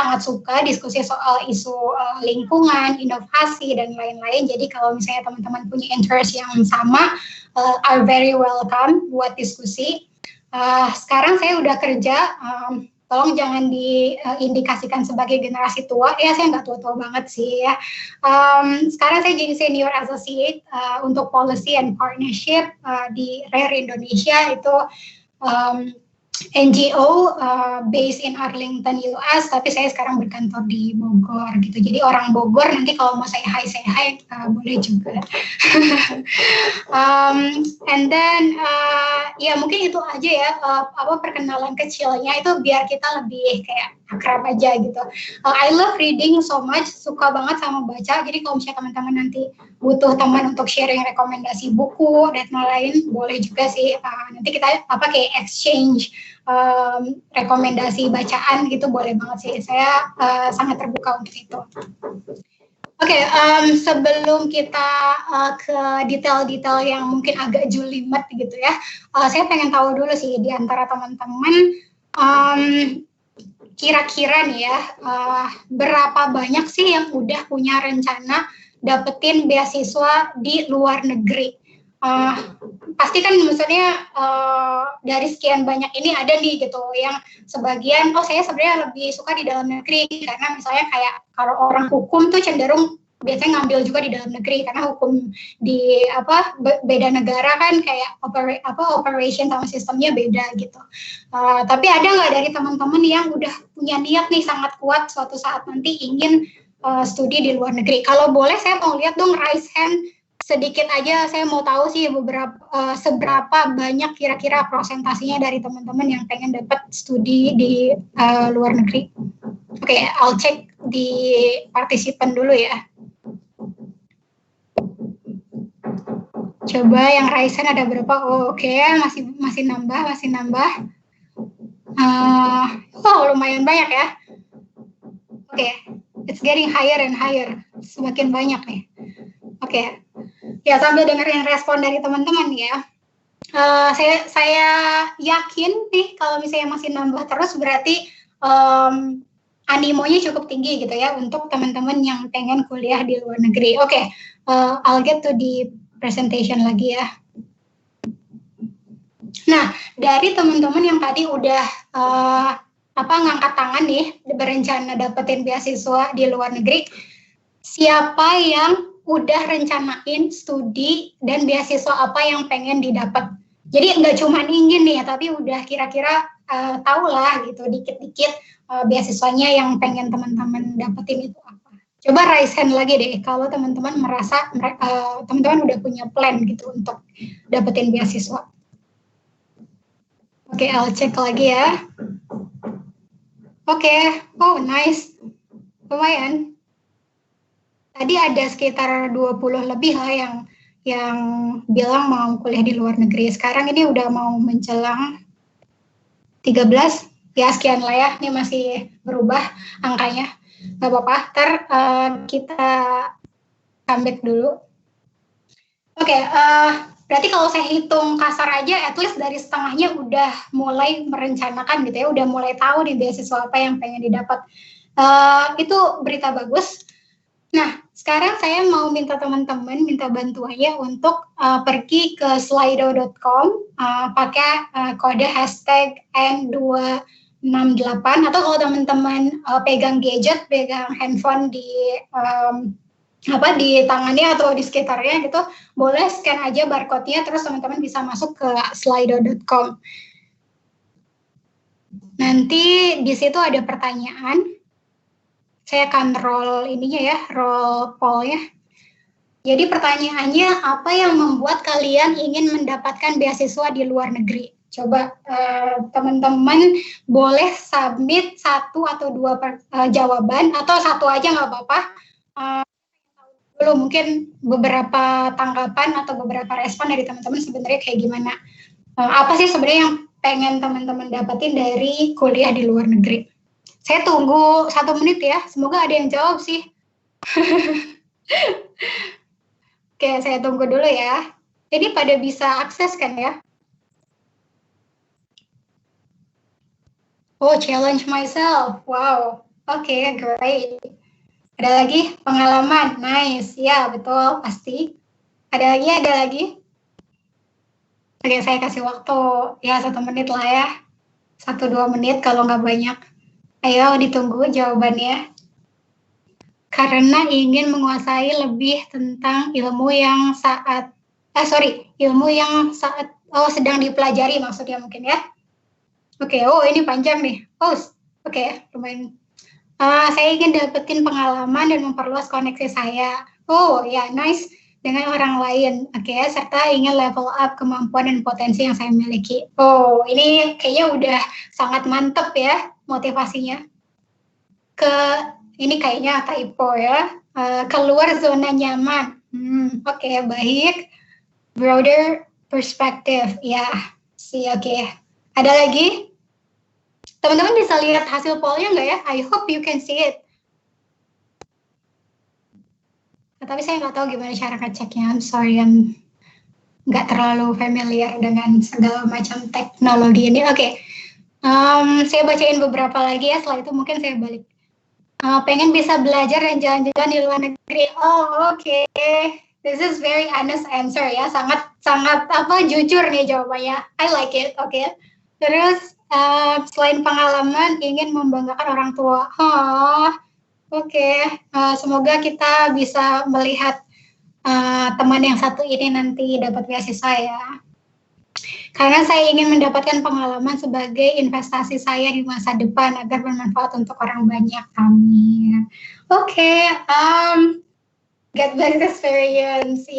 sangat suka diskusi soal isu lingkungan, inovasi, dan lain-lain. Jadi kalau misalnya teman-teman punya interest yang sama, are very welcome buat diskusi. Sekarang saya udah kerja, tolong jangan diindikasikan sebagai generasi tua, ya saya nggak tua-tua banget sih ya. Sekarang saya jadi senior associate untuk policy and partnership di RARE Indonesia, itu NGO based in Arlington, US, tapi saya sekarang berkantor di Bogor gitu. Jadi orang Bogor nanti kalau mau say hi, boleh juga. And then ya mungkin itu aja ya, perkenalan kecilnya itu biar kita lebih kayak akrab aja gitu. I love reading so much, suka banget sama baca. Jadi kalau misalnya teman-teman nanti butuh teman untuk sharing rekomendasi buku dan lain-lain, boleh juga sih. Nanti kita kayak exchange rekomendasi bacaan gitu, boleh banget sih. Saya sangat terbuka untuk itu. Oke, sebelum kita ke detail-detail yang mungkin agak julimet gitu ya, saya pengen tahu dulu sih di antara teman-teman, kira-kira nih ya, berapa banyak sih yang udah punya rencana dapetin beasiswa di luar negeri? Pasti kan maksudnya dari sekian banyak ini ada nih gitu yang sebagian, saya sebenarnya lebih suka di dalam negeri karena misalnya kayak kalau orang hukum tuh cenderung biasanya ngambil juga di dalam negeri karena hukum di beda negara kan kayak operation sama sistemnya beda gitu. Tapi ada nggak dari teman-teman yang udah punya niat nih sangat kuat suatu saat nanti ingin studi di luar negeri? Kalau boleh saya mau lihat dong raise hand sedikit aja, saya mau tahu sih seberapa banyak kira-kira prosentasinya dari teman-teman yang pengen dapat studi di luar negeri. Oke, I'll check di partisipan dulu ya. Coba yang raise hand ada berapa? Oke, masih nambah. Lumayan banyak ya. Oke, it's getting higher and higher. Semakin banyak nih. Oke. Ya, sambil dengerin respon dari teman-teman ya. Saya yakin nih kalau misalnya masih nambah terus berarti animonya cukup tinggi gitu ya untuk teman-teman yang pengen kuliah di luar negeri. Oke, I'll get to the presentation lagi ya. Nah, dari teman-teman yang tadi udah ngangkat tangan nih berencana dapetin beasiswa di luar negeri, siapa yang udah rencanain studi dan beasiswa apa yang pengen didapat? Jadi nggak cuma ingin nih ya, tapi udah kira-kira tahu lah gitu dikit-dikit beasiswanya yang pengen teman-teman dapetin itu apa. Coba raise hand lagi deh kalau teman-teman merasa teman-teman udah punya plan gitu untuk dapetin beasiswa. Oke, I'll check lagi ya. Oke, oh nice, lumayan. Tadi ada sekitar 20 lebih lah yang bilang mau kuliah di luar negeri. Sekarang ini udah mau menjelang 13, ya sekian lah ya. Ini masih berubah angkanya. Gak apa-apa, ntar kita comeback dulu. Oke, berarti kalau saya hitung kasar aja, at least dari setengahnya udah mulai merencanakan gitu ya. Udah mulai tahu nih beasiswa apa yang pengen didapat. Itu berita bagus. Nah, sekarang saya mau minta teman-teman minta bantuannya untuk pergi ke slido.com, pakai kode hashtag N268, atau kalau teman-teman pegang gadget, pegang handphone di tangannya atau di sekitarnya gitu, boleh scan aja barcode-nya, terus teman-teman bisa masuk ke slido.com. Nanti di situ ada pertanyaan. Saya akan roll poll-nya. Jadi pertanyaannya, apa yang membuat kalian ingin mendapatkan beasiswa di luar negeri? Coba teman-teman boleh submit 1 atau 2 jawaban, atau 1 aja nggak apa-apa. Dulu mungkin beberapa tanggapan atau beberapa respon dari teman-teman sebenarnya kayak gimana. Apa sih sebenarnya yang pengen teman-teman dapetin dari kuliah di luar negeri? Saya tunggu 1 menit ya, semoga ada yang jawab sih. Oke, saya tunggu dulu ya. Jadi pada bisa akses kan ya? Oh, challenge myself, wow. Oke, great. Ada lagi pengalaman, nice. Ya, betul, pasti. Ada lagi. Oke, saya kasih waktu ya 1 menit lah ya. 1-2 menit kalau nggak banyak. Ayo ditunggu jawabannya. Karena ingin menguasai lebih tentang ilmu yang ilmu yang sedang dipelajari maksudnya mungkin ya. Oke, ini panjang nih. Oke, lumayan. Saya ingin dapetin pengalaman dan memperluas koneksi saya. Ya, nice. Dengan orang lain. Oke, serta ingin level up kemampuan dan potensi yang saya miliki. Ini kayaknya udah sangat mantep ya motivasinya. Ini kayaknya typo ya. Keluar zona nyaman. Oke, baik. Broader perspective. Ya, oke. Ada lagi? Teman-teman bisa lihat hasil pollnya nggak ya? I hope you can see it. Tapi saya nggak tahu gimana cara ngeceknya. I'm sorry, I'm nggak terlalu familiar dengan segala macam teknologi ini. Oke. Saya bacain beberapa lagi ya. Setelah itu mungkin saya balik. Pengen bisa belajar dan jalan-jalan di luar negeri. Oke. This is very honest answer ya. Sangat jujur nih jawabannya. I like it. Oke. Terus selain pengalaman ingin membanggakan orang tua. Oke. Semoga kita bisa melihat teman yang satu ini nanti dapat beasiswa ya. Karena saya ingin mendapatkan pengalaman sebagai investasi saya di masa depan agar bermanfaat untuk orang banyak. Amin. Oke, get better experience.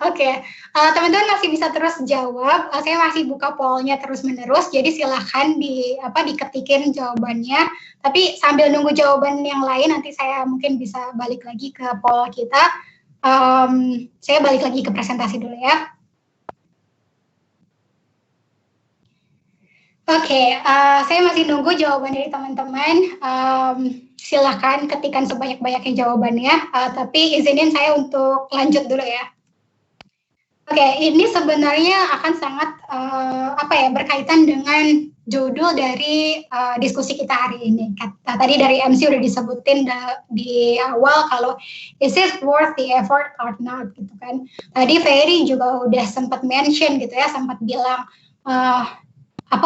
Oke. Teman-teman masih bisa terus jawab. Saya masih buka pollnya terus-menerus. Jadi silahkan diketikin jawabannya. Tapi sambil nunggu jawaban yang lain, nanti saya mungkin bisa balik lagi ke poll kita. Saya balik lagi ke presentasi dulu ya. Oke, saya masih nunggu jawaban dari teman-teman. Silahkan ketikkan sebanyak-banyaknya jawabannya, tapi izinin saya untuk lanjut dulu ya. Oke, ini sebenarnya akan sangat berkaitan dengan judul dari diskusi kita hari ini. Tadi dari MC udah disebutin di awal kalau is it worth the effort or not gitu kan. Tadi Ferry juga udah sempat mention gitu ya, sempat bilang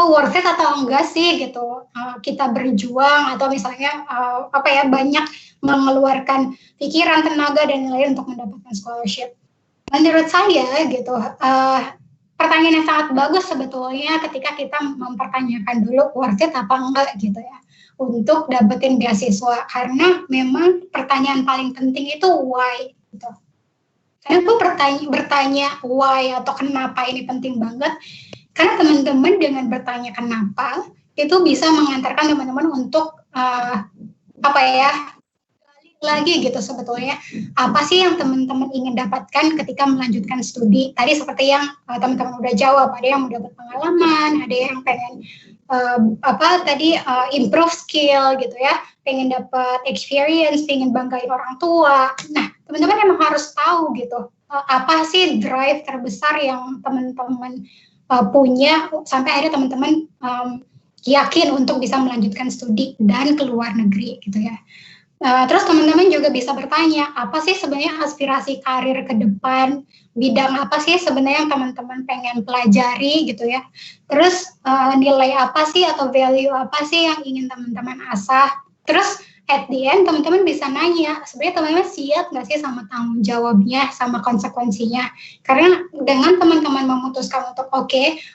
worth it atau enggak sih gitu, kita berjuang atau misalnya banyak mengeluarkan pikiran, tenaga dan lain-lain untuk mendapatkan scholarship. Menurut saya gitu, pertanyaan yang sangat bagus sebetulnya ketika kita mempertanyakan dulu worth it apa enggak gitu ya untuk dapetin beasiswa, karena memang pertanyaan paling penting itu why gitu. Kenapa bertanya why atau kenapa ini penting banget? Karena teman-teman dengan bertanya kenapa itu bisa mengantarkan teman-teman untuk lagi gitu sebetulnya apa sih yang teman-teman ingin dapatkan ketika melanjutkan studi. Tadi seperti yang teman-teman udah jawab, ada yang mau dapat pengalaman, ada yang pengen improve skill gitu ya, pengen dapat experience, pengen banggain orang tua. Nah, teman-teman emang harus tahu gitu apa sih drive terbesar yang teman-teman punya sampai akhirnya teman-teman yakin untuk bisa melanjutkan studi dan ke luar negeri gitu ya. Terus teman-teman juga bisa bertanya, apa sih sebenarnya aspirasi karir ke depan, bidang apa sih sebenarnya yang teman-teman pengen pelajari gitu ya. Terus nilai apa sih atau value apa sih yang ingin teman-teman asah. Terus at the end teman-teman bisa nanya, sebenarnya teman-teman siap nggak sih sama tanggung jawabnya, sama konsekuensinya. Karena dengan teman-teman memutuskan untuk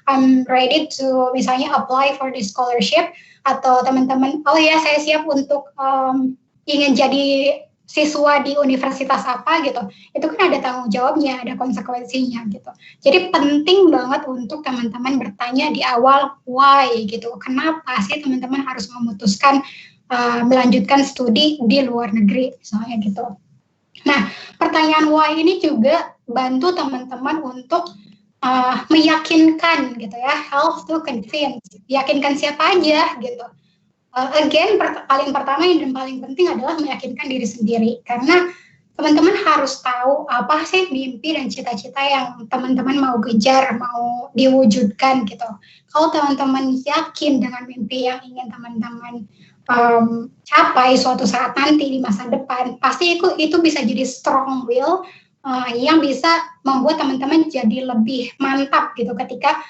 I'm ready to misalnya apply for this scholarship, atau teman-teman, saya siap untuk ingin jadi siswa di universitas apa gitu, itu kan ada tanggung jawabnya, ada konsekuensinya gitu. Jadi penting banget untuk teman-teman bertanya di awal why gitu, kenapa sih teman-teman harus memutuskan melanjutkan studi di luar negeri misalnya gitu. Nah, pertanyaan why ini juga bantu teman-teman untuk meyakinkan gitu ya, help to convince, yakinkan siapa aja gitu. Again, paling pertama dan paling penting adalah meyakinkan diri sendiri, karena teman-teman harus tahu apa sih mimpi dan cita-cita yang teman-teman mau kejar, mau diwujudkan gitu. Kalau teman-teman yakin dengan mimpi yang ingin teman-teman capai suatu saat nanti di masa depan, pasti itu bisa jadi strong will yang bisa membuat teman-teman jadi lebih mantap gitu ketika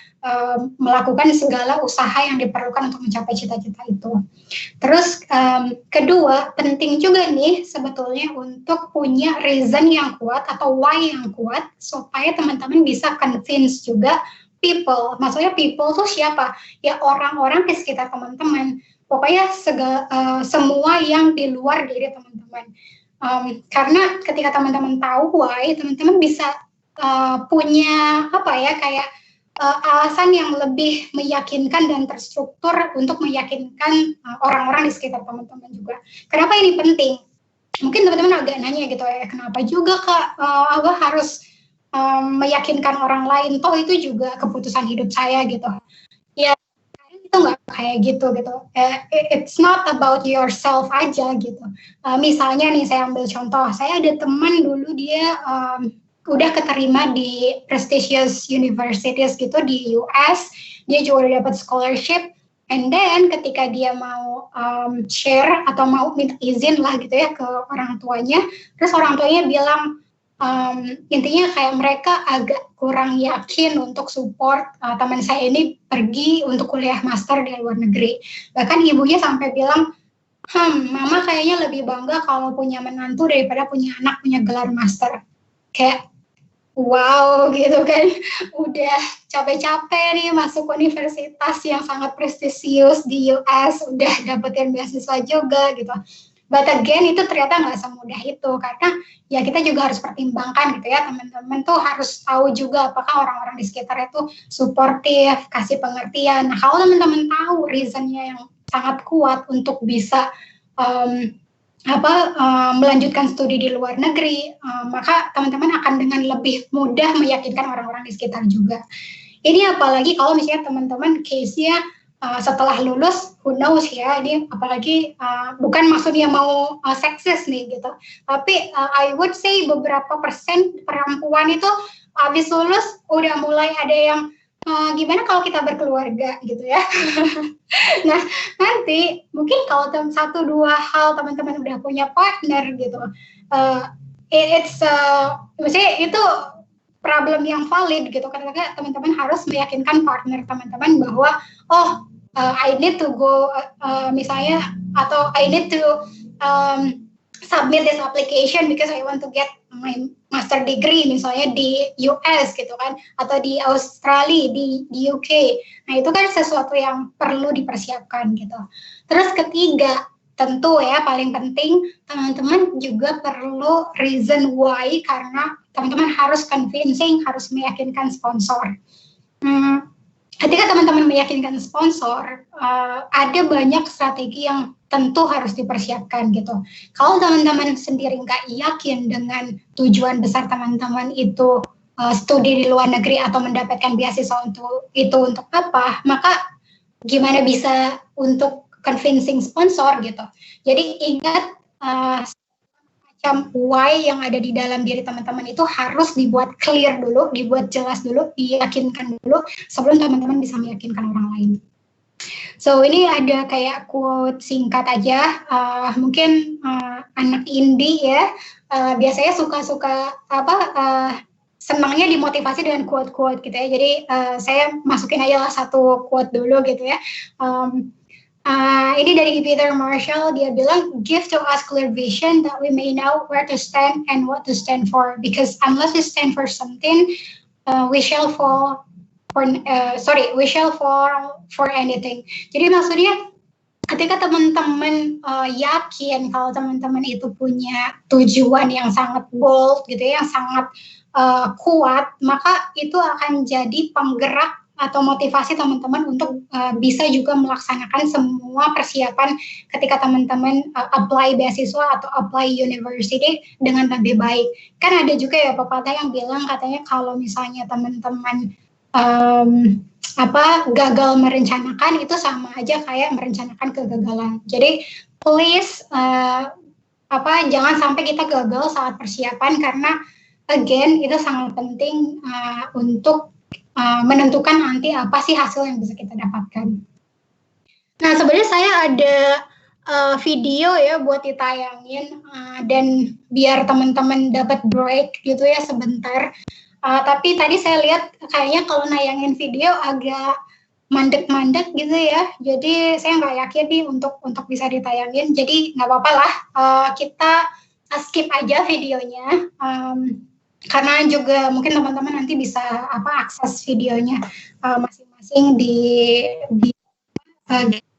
melakukan segala usaha yang diperlukan untuk mencapai cita-cita itu. Terus kedua, penting juga nih sebetulnya untuk punya reason yang kuat atau why yang kuat supaya teman-teman bisa convince juga people. Maksudnya people tuh siapa? Ya orang-orang di sekitar teman-teman. Pokoknya semua yang di luar diri teman-teman. Karena ketika teman-teman tahu why, teman-teman bisa punya apa ya kayak alasan yang lebih meyakinkan dan terstruktur untuk meyakinkan orang-orang di sekitar teman-teman juga. Kenapa ini penting? Mungkin teman-teman agak nanya gitu ya, kenapa juga Kak Abah harus meyakinkan orang lain? Toh itu juga keputusan hidup saya gitu. Ya itu nggak kayak gitu. It's not about yourself aja gitu. Misalnya nih saya ambil contoh, saya ada teman dulu dia udah keterima di prestigious universities gitu di US, dia juga udah dapat scholarship, and then ketika dia mau share atau mau minta izin lah gitu ya ke orang tuanya, terus orang tuanya bilang intinya kayak mereka agak kurang yakin untuk support teman saya ini pergi untuk kuliah master di luar negeri. Bahkan ibunya sampai bilang, mama kayaknya lebih bangga kalau punya menantu daripada punya anak punya gelar master. Kayak wow gitu kan, udah capek-capek nih masuk universitas yang sangat prestisius di US, udah dapetin beasiswa juga gitu. But again itu ternyata nggak semudah itu, karena ya kita juga harus pertimbangkan gitu ya, teman-teman tuh harus tahu juga apakah orang-orang di sekitar itu suportif, kasih pengertian. Nah kalau teman-teman tahu reasonnya yang sangat kuat untuk bisa melanjutkan studi di luar negeri, maka teman-teman akan dengan lebih mudah meyakinkan orang-orang di sekitar juga. Ini apalagi kalau misalnya teman-teman case-nya setelah lulus, who knows ya, ini apalagi bukan maksudnya mau seksis nih gitu, tapi I would say beberapa persen perempuan itu habis lulus udah mulai ada yang gimana kalau kita berkeluarga gitu ya. Nah nanti mungkin kalau 1-2 hal teman-teman udah punya partner gitu, maksudnya itu problem yang valid gitu, karena teman-teman harus meyakinkan partner teman-teman bahwa I need to go misalnya, atau I need to submit this application because I want to get my master degree misalnya di US gitu kan, atau di Australia, di UK. Nah itu kan sesuatu yang perlu dipersiapkan gitu. Terus ketiga, tentu ya paling penting teman-teman juga perlu reason why, karena teman-teman harus convincing, harus meyakinkan sponsor. Ketika teman-teman meyakinkan sponsor, ada banyak strategi yang tentu harus dipersiapkan gitu. Kalau teman-teman sendiri nggak yakin dengan tujuan besar teman-teman itu studi di luar negeri atau mendapatkan beasiswa untuk apa, maka gimana bisa untuk convincing sponsor gitu. Jadi ingat macam why yang ada di dalam diri teman-teman itu harus dibuat clear dulu, dibuat jelas dulu, diyakinkan dulu sebelum teman-teman bisa meyakinkan orang lain. So ini ada kayak quote singkat aja, mungkin anak indie ya biasanya suka senangnya dimotivasi dengan quote-quote gitu ya. Jadi saya masukin aja lah satu quote dulu gitu ya. Ini dari Peter Marshall, dia bilang, give to us clear vision that we may know where to stand and what to stand for, because unless we stand for something, we shall fall for anything. Jadi maksudnya ketika teman-teman yakin kalau teman-teman itu punya tujuan yang sangat bold gitu ya, yang sangat kuat, maka itu akan jadi penggerak atau motivasi teman-teman untuk bisa juga melaksanakan semua persiapan ketika teman-teman apply beasiswa atau apply university dengan lebih baik. Kan ada juga ya pepatah yang bilang katanya kalau misalnya teman-teman gagal merencanakan itu sama aja kayak merencanakan kegagalan. Jadi please jangan sampai kita gagal saat persiapan, karena again itu sangat penting untuk menentukan nanti apa sih hasil yang bisa kita dapatkan. Nah sebenarnya saya ada video ya buat ditayangin dan biar teman-teman dapat break gitu ya sebentar. Tapi tadi saya lihat kayaknya kalau nayangin video agak mandek-mandek gitu ya. Jadi saya nggak yakin nih untuk bisa ditayangin. Jadi nggak apa-apa lah, kita skip aja videonya. Karena juga mungkin teman-teman nanti bisa akses videonya masing-masing di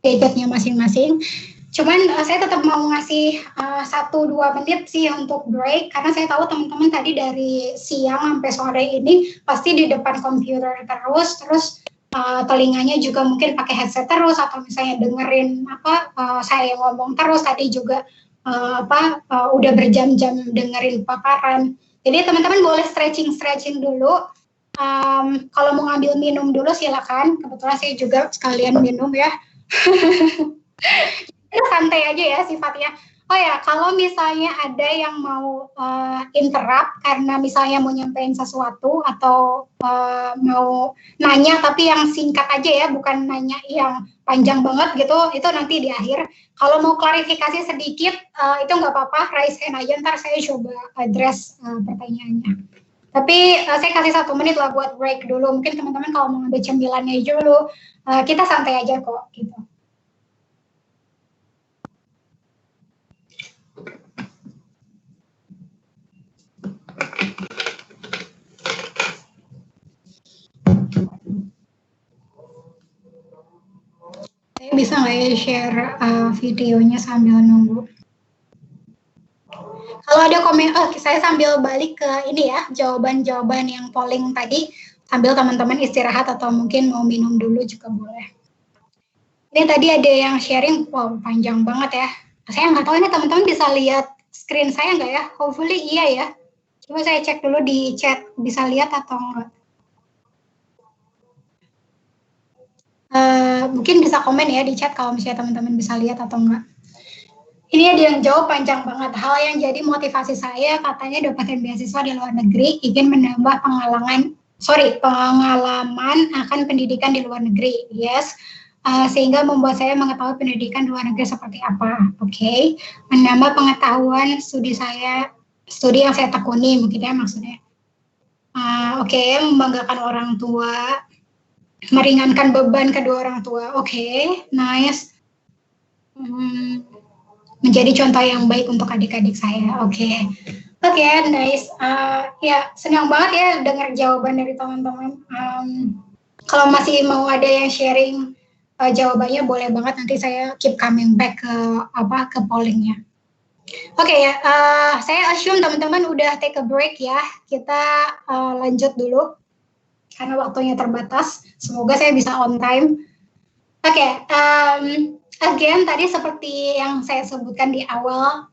gadgetnya masing-masing. Cuman saya tetap mau ngasih 1-2 menit sih untuk break, karena saya tahu teman-teman tadi dari siang sampai sore ini pasti di depan komputer terus telinganya juga mungkin pakai headset terus, atau misalnya dengerin saya ngomong terus tadi juga udah berjam-jam dengerin paparan. Jadi teman-teman boleh stretching dulu. Kalau mau ngambil minum dulu silakan. Kebetulan saya juga sekalian minum ya. Santai aja ya sifatnya. Oh ya, kalau misalnya ada yang mau interrupt karena misalnya mau nyampein sesuatu atau mau nanya tapi yang singkat aja ya, bukan nanya yang panjang banget gitu, itu nanti di akhir. Kalau mau klarifikasi sedikit, itu nggak apa-apa, raise hand aja, ntar saya coba address pertanyaannya. Tapi saya kasih 1 menit lah buat break dulu. Mungkin teman-teman kalau mau ngambil cemilannya dulu, kita santai aja kok gitu. Saya bisa nggak ya share videonya sambil nunggu? Kalau ada komen, saya sambil balik ke ini ya, jawaban-jawaban yang polling tadi, sambil teman-teman istirahat atau mungkin mau minum dulu juga boleh. Ini tadi ada yang sharing, wow panjang banget ya. Saya nggak tahu ini teman-teman bisa lihat screen saya nggak ya? Hopefully iya ya. Coba saya cek dulu di chat, bisa lihat atau enggak. Mungkin bisa komen ya di chat kalau misalnya teman-teman bisa lihat atau enggak. Ini ada yang jawab panjang banget. Hal yang jadi motivasi saya katanya dapatin beasiswa di luar negeri, ingin menambah pengalaman akan pendidikan di luar negeri. Yes. Sehingga membuat saya mengetahui pendidikan di luar negeri seperti apa. Oke. Menambah pengetahuan studi yang saya tekuni mungkin ya maksudnya. Oke, membanggakan orang tua, meringankan beban kedua orang tua. Oke, nice. Menjadi contoh yang baik untuk adik-adik saya. Oke, nice. Ya, senang banget ya dengar jawaban dari teman-teman. Kalau masih mau ada yang sharing jawabannya, boleh banget, nanti saya keep coming back ke pollingnya. Oke ya, saya assume teman-teman udah take a break ya. Kita lanjut dulu karena waktunya terbatas. Semoga saya bisa on time. Oke, again tadi seperti yang saya sebutkan di awal,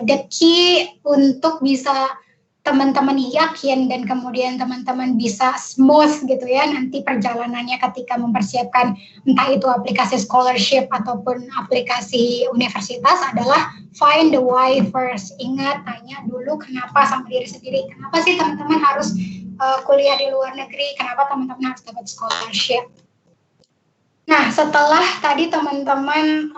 the key untuk bisa teman-teman yakin dan kemudian teman-teman bisa smooth gitu ya nanti perjalanannya ketika mempersiapkan entah itu aplikasi scholarship ataupun aplikasi universitas adalah find the why first. Ingat, tanya dulu kenapa sama diri sendiri. Kenapa sih teman-teman harus kuliah di luar negeri? Kenapa teman-teman harus dapat scholarship? Nah, setelah tadi teman-teman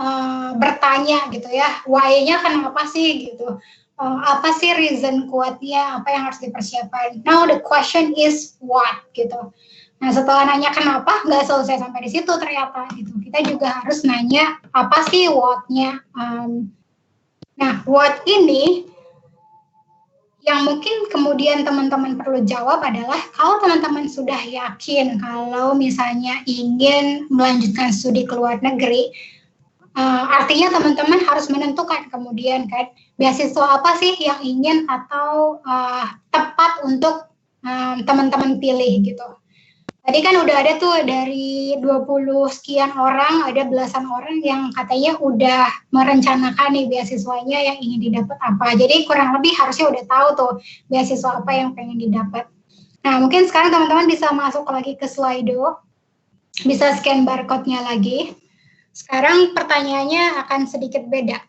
bertanya gitu ya, why-nya kenapa sih gitu, apa sih reason kuatnya, apa yang harus dipersiapkan. Now the question is what gitu. Nah, setelah nanya kenapa, nggak selesai sampai di situ ternyata gitu. Kita juga harus nanya apa sih what-nya. Nah, what ini yang mungkin kemudian teman-teman perlu jawab adalah kalau teman-teman sudah yakin kalau misalnya ingin melanjutkan studi ke luar negeri, artinya teman-teman harus menentukan kemudian kan beasiswa apa sih yang ingin atau tepat untuk teman-teman pilih gitu. Tadi kan udah ada tuh dari 20 sekian orang, ada belasan orang yang katanya udah merencanakan nih beasiswanya yang ingin didapat apa. Jadi kurang lebih harusnya udah tahu tuh beasiswa apa yang pengen didapat. Nah, mungkin sekarang teman-teman bisa masuk lagi ke Slido, bisa scan barcode-nya lagi. Sekarang pertanyaannya akan sedikit beda.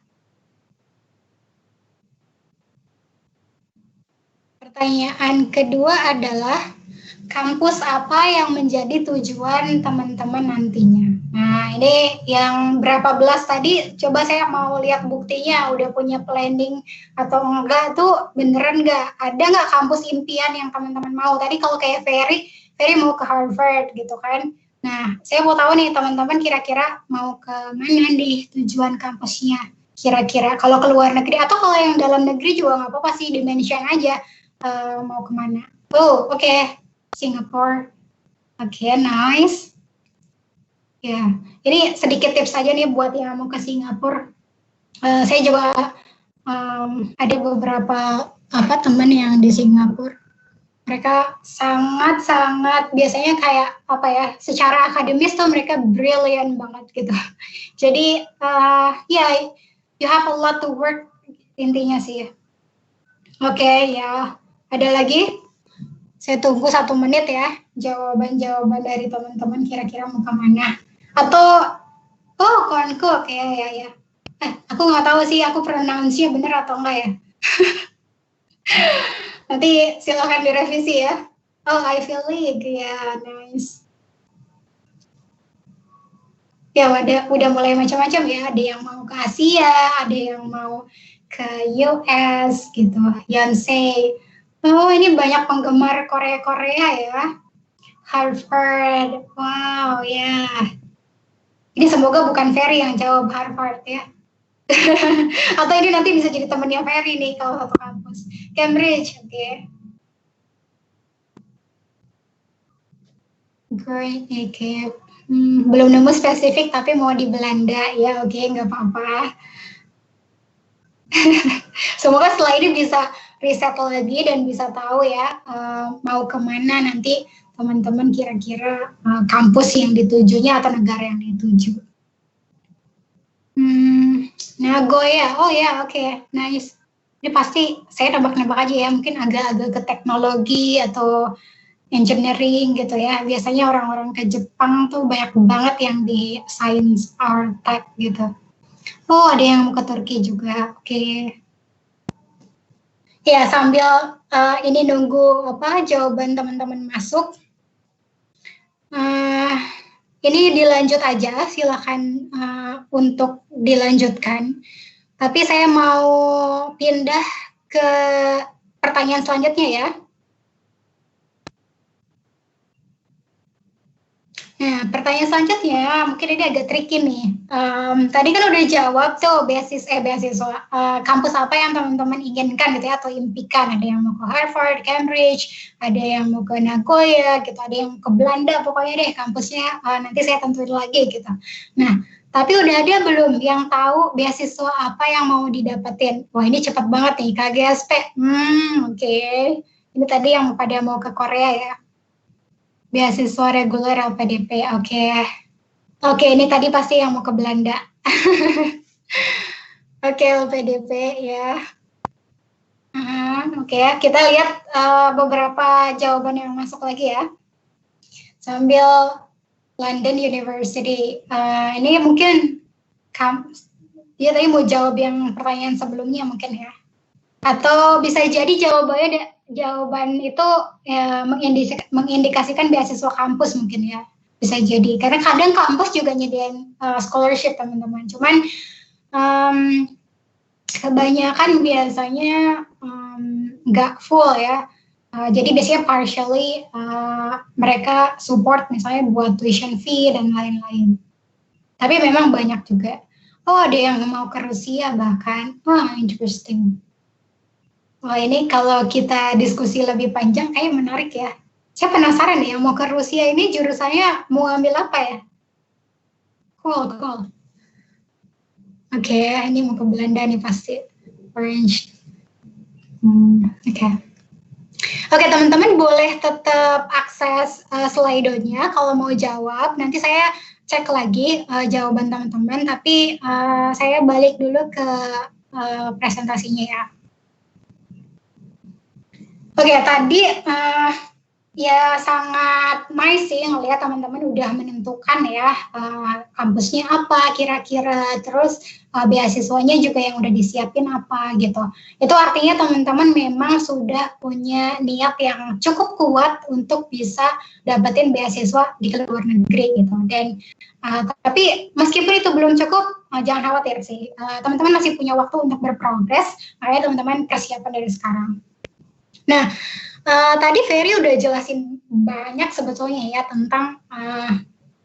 Pertanyaan kedua adalah, kampus apa yang menjadi tujuan teman-teman nantinya? Nah, ini yang berapa belas tadi, coba saya mau lihat buktinya, udah punya planning atau enggak tuh beneran enggak? Ada nggak kampus impian yang teman-teman mau? Tadi kalau kayak Ferry mau ke Harvard gitu kan. Nah, saya mau tahu nih teman-teman kira-kira mau ke mana nih tujuan kampusnya? Kira-kira kalau ke luar negeri atau kalau yang dalam negeri juga nggak apa-apa sih, dimention aja mau kemana. Oh, oke. Singapore. Oke, nice. Ya, ini sedikit tips saja nih buat yang mau ke Singapura. Saya juga ada beberapa teman yang di Singapura. Mereka sangat-sangat biasanya kayak secara akademis tuh mereka brilliant banget gitu. Jadi ya, you have a lot to work intinya sih. Oke, ya. Ada lagi? Saya tunggu 1 menit ya jawaban-jawaban dari teman-teman kira-kira mau kemana. Atau Konkuk ya. Aku nggak tahu sih aku pronounce-nya bener atau enggak ya. Nanti silakan direvisi ya. Oh, I feel like ya, nice. Ya udah mulai macam-macam ya. Ada yang mau ke Asia, ada yang mau ke US gitu. Yonsei. Oh, ini banyak penggemar Korea-Korea ya. Harvard. Wow, ya. Ini semoga bukan Ferry yang jawab Harvard ya. Atau ini nanti bisa jadi temennya Ferry nih kalau satu kampus. Cambridge, oke. Okay. Great, oke. Okay. Belum nemu spesifik tapi mau di Belanda ya, oke, okay, nggak apa-apa. Semoga setelah ini bisa riset lagi dan bisa tahu ya mau kemana nanti teman-teman kira-kira kampus yang ditujunya atau negara yang dituju. Nagoya, oh ya, oke, okay. Nice. Ini pasti saya nebak-nebak aja ya, mungkin agak-agak ke teknologi atau engineering gitu ya. Biasanya orang-orang ke Jepang tuh banyak banget yang di science, art, tech gitu. Oh, ada yang mau ke Turki juga, oke. Okay. Ya, sambil ini nunggu jawaban teman-teman masuk. Ini dilanjut aja, silakan untuk dilanjutkan. Tapi saya mau pindah ke pertanyaan selanjutnya ya. Nah, pertanyaan selanjutnya mungkin ini agak tricky nih. Tadi kan udah jawab tuh beasiswa kampus apa yang teman-teman inginkan gitu ya atau impikan. Ada yang mau ke Harvard, Cambridge, ada yang mau ke Nagoya, gitu, ada yang ke Belanda. Pokoknya deh kampusnya nanti saya tentuin lagi gitu. Nah, tapi udah ada belum yang tahu beasiswa apa yang mau didapetin? Wah, ini cepat banget nih KGSP. Oke. Ini tadi yang pada mau ke Korea ya. Beasiswa reguler LPDP, oke. Oke, ini tadi pasti yang mau ke Belanda. Oke, LPDP ya. Oke, kita lihat beberapa jawaban yang masuk lagi ya. Sambil London University. Ini mungkin dia tadi mau jawab yang pertanyaan sebelumnya mungkin ya. Atau bisa jadi jawaban itu ya, mengindikasikan beasiswa kampus mungkin ya, bisa jadi karena kadang kampus juga nyediain scholarship teman-teman, cuman kebanyakan biasanya nggak full ya, jadi biasanya partially mereka support misalnya buat tuition fee dan lain-lain, tapi memang banyak juga. Oh, ada yang mau ke Rusia bahkan. Wah, interesting. Wah, ini kalau kita diskusi lebih panjang kayak menarik ya. Saya penasaran ya, mau ke Rusia ini jurusannya mau ambil apa ya? Cool. Oke, ini mau ke Belanda nih pasti. Orange. Oke. Oke, teman-teman boleh tetap akses Slido-nya kalau mau jawab. Nanti saya cek lagi jawaban teman-teman, tapi saya balik dulu ke presentasinya ya. Oke, tadi Ya sangat nice sih ngelihat teman-teman udah menentukan ya kampusnya apa kira-kira, terus beasiswanya juga yang udah disiapin apa gitu. Itu artinya teman-teman memang sudah punya niat yang cukup kuat untuk bisa dapetin beasiswa di luar negeri gitu. Dan tapi meskipun itu belum cukup, jangan khawatir sih. Teman-teman masih punya waktu untuk berprogres, makanya teman-teman persiapan dari sekarang. Nah, tadi Ferry udah jelasin banyak sebetulnya ya tentang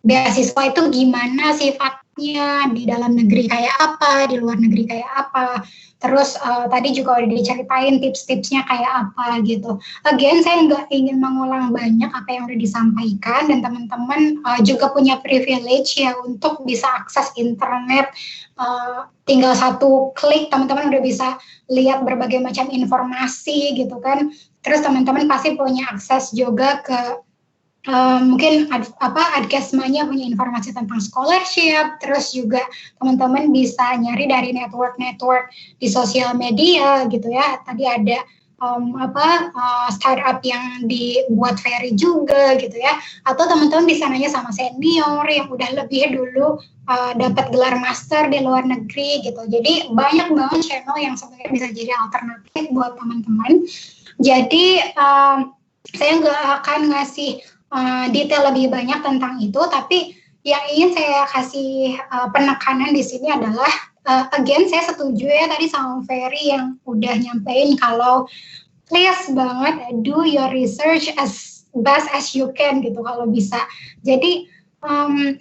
beasiswa itu gimana sifatnya, di dalam negeri kayak apa, di luar negeri kayak apa. Terus tadi juga udah diceritain tips-tipsnya kayak apa gitu. Again, saya nggak ingin mengulang banyak apa yang udah disampaikan, dan teman-teman juga punya privilege ya untuk bisa akses internet. Tinggal satu klik teman-teman udah bisa lihat berbagai macam informasi gitu kan. Terus teman-teman pasti punya akses juga ke mungkin Adkesmanya punya informasi tentang scholarship, terus juga teman-teman bisa nyari dari network-network di sosial media gitu ya. Tadi ada startup yang dibuat Ferry juga gitu ya, atau teman-teman bisa nanya sama senior yang udah lebih dulu dapat gelar master di luar negeri gitu. Jadi banyak banget channel yang sebenarnya bisa jadi alternatif buat teman-teman. Jadi saya nggak akan ngasih detail lebih banyak tentang itu, tapi yang ingin saya kasih penekanan di sini adalah again saya setuju ya tadi sama Ferry yang udah nyampein kalau please banget do your research as best as you can gitu kalau bisa. Jadi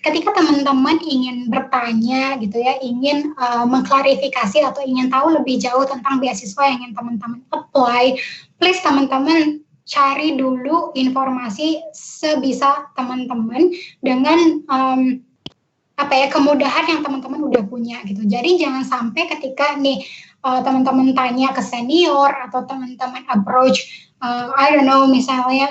ketika teman-teman ingin bertanya gitu ya, ingin mengklarifikasi atau ingin tahu lebih jauh tentang beasiswa yang ingin teman-teman apply, please teman-teman cari dulu informasi sebisa teman-teman dengan kemudahan yang teman-teman udah punya gitu. Jadi jangan sampai ketika nih teman-teman tanya ke senior atau teman-teman approach I don't know misalnya